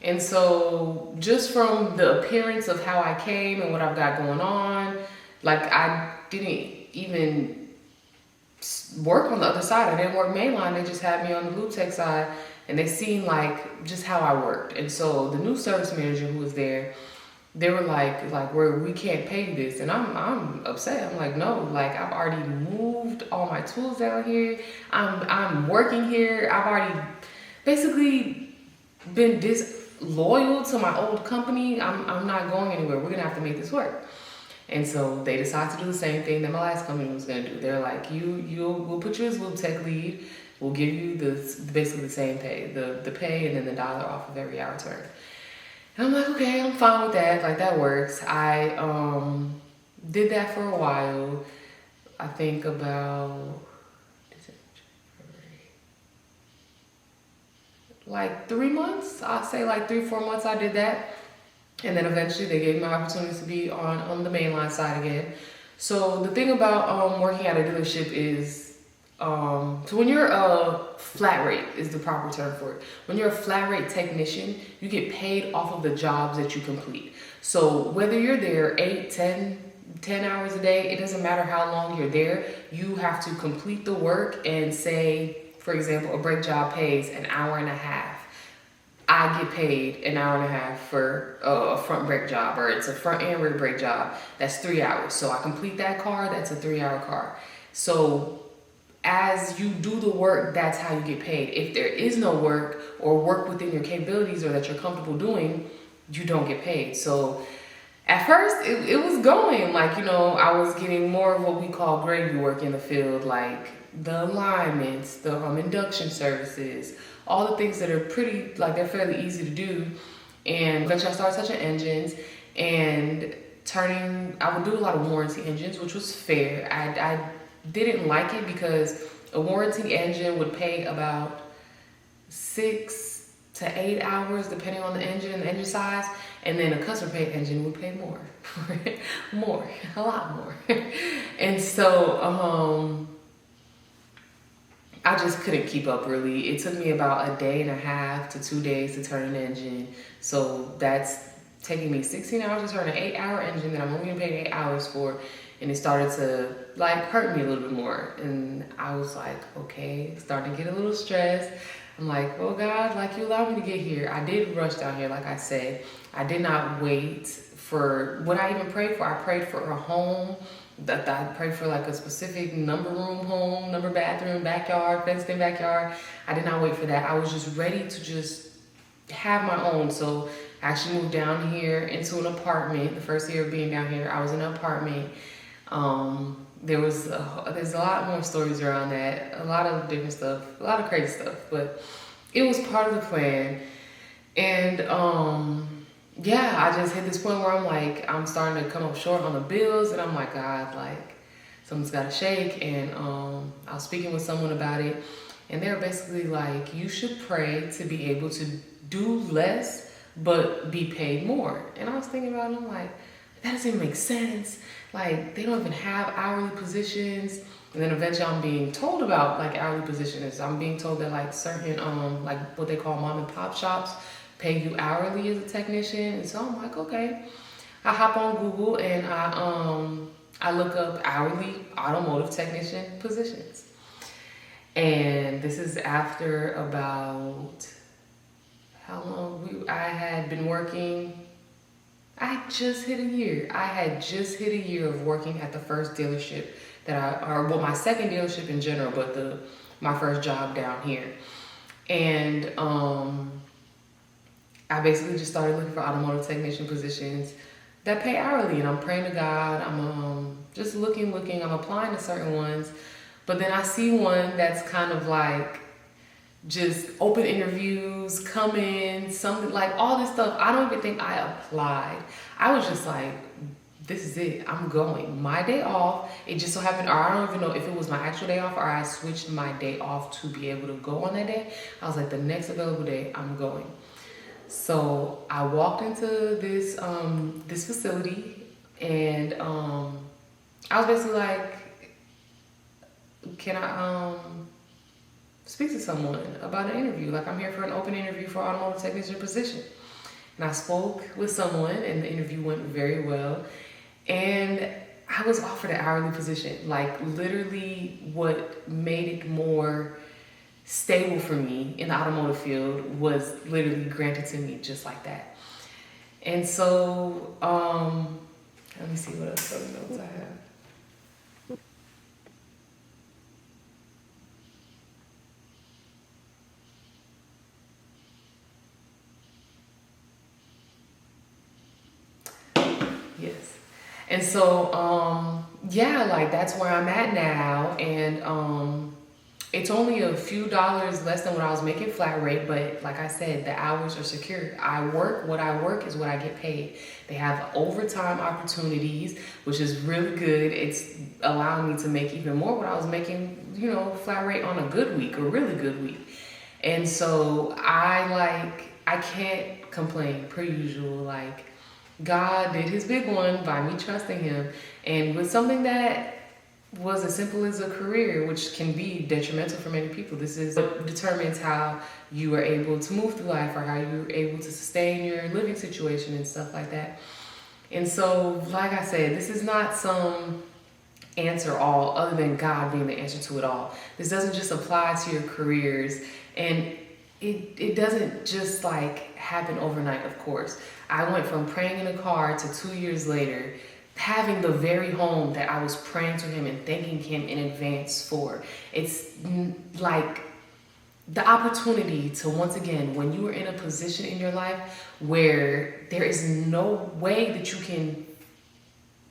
And so just from the appearance of how I came and what I've got going on, I didn't even work on the other side. I didn't work mainline. They just had me on the lube tech side, and they seen just how I worked. And so the new service manager who was there, they were like, we can't pay you this. And I'm upset. I'm like, no, I've already moved all my tools down here. I'm working here. I've already basically been disloyal to my old company. I'm not going anywhere. We're gonna have to make this work. And so they decided to do the same thing that my last company was gonna do. They're like, we'll put you as lube tech lead. We'll give you basically the same pay, the pay, and then the dollar off of every hour turned. And I'm like, okay, I'm fine with that. That works. I did that for a while. I think about 3 months. I'll say 3-4 months I did that. And then eventually they gave me opportunities to be on the mainline side again. So the thing about working at a dealership is, so when you're a flat rate is the proper term for it. When you're a flat rate technician, you get paid off of the jobs that you complete. So whether you're there 8, 10 hours a day, it doesn't matter how long you're there, you have to complete the work. And say, for example, a brake job pays an hour and a half. I get paid an hour and a half for a front brake job, or it's a front and rear brake job. That's 3 hours. So I complete that car, that's a 3-hour car. So as you do the work, that's how you get paid. If there is no work, or work within your capabilities, or that you're comfortable doing, you don't get paid. So at first it was going, I was getting more of what we call gravy work in the field, the alignments, the induction services, all the things that are pretty, they're fairly easy to do. And eventually I started touching engines and I would do a lot of warranty engines, which was fair. I didn't like it because a warranty engine would pay about 6 to 8 hours, depending on the engine and the engine size. And then a custom paint engine would pay more, a lot more. And so, I just couldn't keep up really. It took me about a day and a half to 2 days to turn an engine. So that's taking me 16 hours to turn an 8-hour engine that I'm only gonna pay 8 hours for. And it started to hurt me a little bit more. And I was like, okay, starting to get a little stressed. I'm like, oh God, you allowed me to get here. I did rush down here, like I said. I did not wait for what I even prayed for. I prayed for a home. That I prayed for a specific number room home, number bathroom, backyard, fenced in backyard. I did not wait for that. I was just ready to just have my own. So I actually moved down here into an apartment. The first year of being down here, I was in an apartment. There's a lot more stories around that, a lot of different stuff, a lot of crazy stuff, but it was part of the plan. And yeah, I just hit this point where I'm starting to come up short on the bills, and I'm like, God, something's got to shake. And I was speaking with someone about it, and they were basically like, you should pray to be able to do less but be paid more. And I was thinking about it, I'm like, that doesn't even make sense. Like, they don't even have hourly positions. And then eventually I'm being told about like hourly positions. I'm being told that like certain like what they call mom and pop shops pay you hourly as a technician. And so I'm like, okay. I hop on Google and I look up hourly automotive technician positions. And this is after about how long I had been working. I had just hit a year. I had just hit a year of working at the first dealership my second dealership in general, but my first job down here. And I basically just started looking for automotive technician positions that pay hourly, and I'm praying to God. I'm just looking. I'm applying to certain ones, but then I see one that's kind of like just open interviews, come in, something like all this stuff. I don't even think I applied. I was just like, this is it. I'm going. My day off. It just so happened, or I don't even know if it was my actual day off or I switched my day off to be able to go on that day. I was like, the next available day, I'm going. So I walked into this this facility, and I was basically like, can I speak to someone about an interview? Like, I'm here for an open interview for automotive technician position. And I spoke with someone, and the interview went very well. And I was offered an hourly position. Like, literally what made it more stable for me in the automotive field was literally granted to me just like that. And so, let me see what else other notes I have. Yes. And so, yeah, like that's where I'm at now. And it's only a few dollars less than what I was making flat rate, but like I said, the hours are secure. What I work is what I get paid. They have overtime opportunities, which is really good. It's allowing me to make even more what I was making, flat rate on a good week, a really good week. And so I can't complain per usual. Like, God did his big one by me trusting him. And with something that was as simple as a career, which can be detrimental for many people, this is what determines how you are able to move through life or how you're able to sustain your living situation and stuff like that. And so, like I said, this is not some answer all other than God being the answer to it all. This doesn't just apply to your careers, and it doesn't just like happen overnight, of course. I went from praying in a car to 2 years later having the very home that I was praying to him and thanking him in advance for. It's like the opportunity to, once again, when you are in a position in your life where there is no way that you can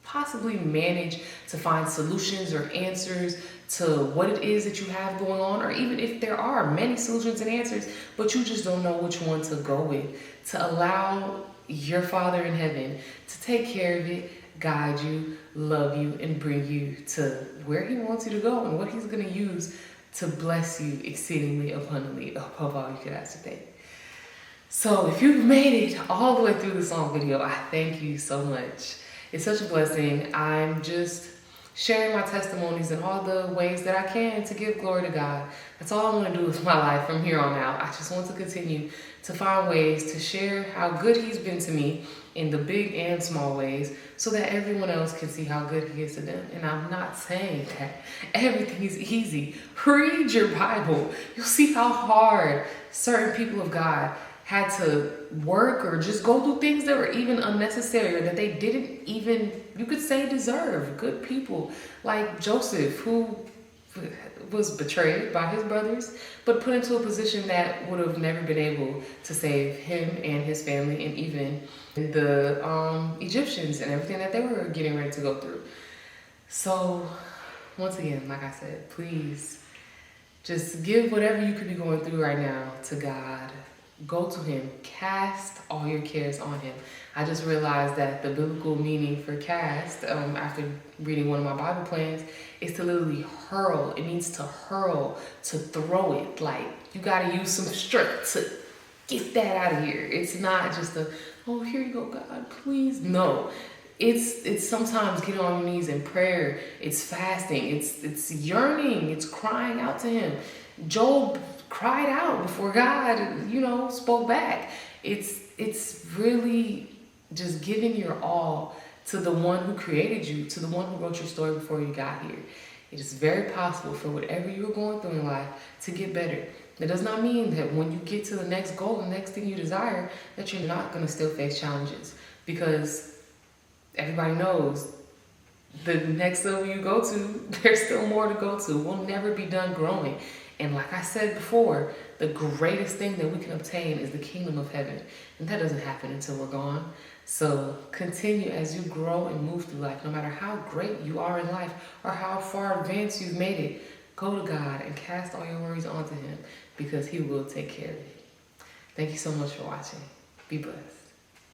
possibly manage to find solutions or answers to what it is that you have going on, or even if there are many solutions and answers, but you just don't know which one to go with, to allow your Father in heaven to take care of it, guide you, love you, and bring you to where he wants you to go and what he's going to use to bless you exceedingly abundantly above all you could ask to think. So if you've made it all the way through the song video, I thank you so much. It's such a blessing. I'm just sharing my testimonies in all the ways that I can to give glory to God. That's all I want to do with my life from here on out. I just want to continue to find ways to share how good he's been to me in the big and small ways so that everyone else can see how good he is to them. And I'm not saying that everything is easy. Read your Bible. You'll see how hard certain people of God had to work or just go through things that were even unnecessary or that they didn't even, you could say, deserve. Good people like Joseph, who was betrayed by his brothers, but put into a position that would have never been able to save him and his family, and even the Egyptians and everything that they were getting ready to go through. So once again, like I said, please just give whatever you could be going through right now to God. Go to him. Cast all your cares on him. I just realized that the biblical meaning for cast, after reading one of my Bible plans, is to literally hurl. It means to hurl, to throw it. Like, you got to use some strength to get that out of here. It's not just oh, here you go, God, please. No. It's sometimes getting on your knees in prayer. It's fasting. It's yearning. It's crying out to him. Job cried out before God, spoke back. It's really just giving your all to the one who created you, to the one who wrote your story before you got here. It is very possible for whatever you're going through in life to get better. That does not mean that when you get to the next goal, the next thing you desire, that you're not going to still face challenges. Because everybody knows the next level you go to, there's still more to go to. We'll never be done growing. And like I said before, the greatest thing that we can obtain is the kingdom of heaven. And that doesn't happen until we're gone. So continue as you grow and move through life. No matter how great you are in life or how far advanced you've made it, go to God and cast all your worries onto him, because he will take care of it. Thank you so much for watching. Be blessed.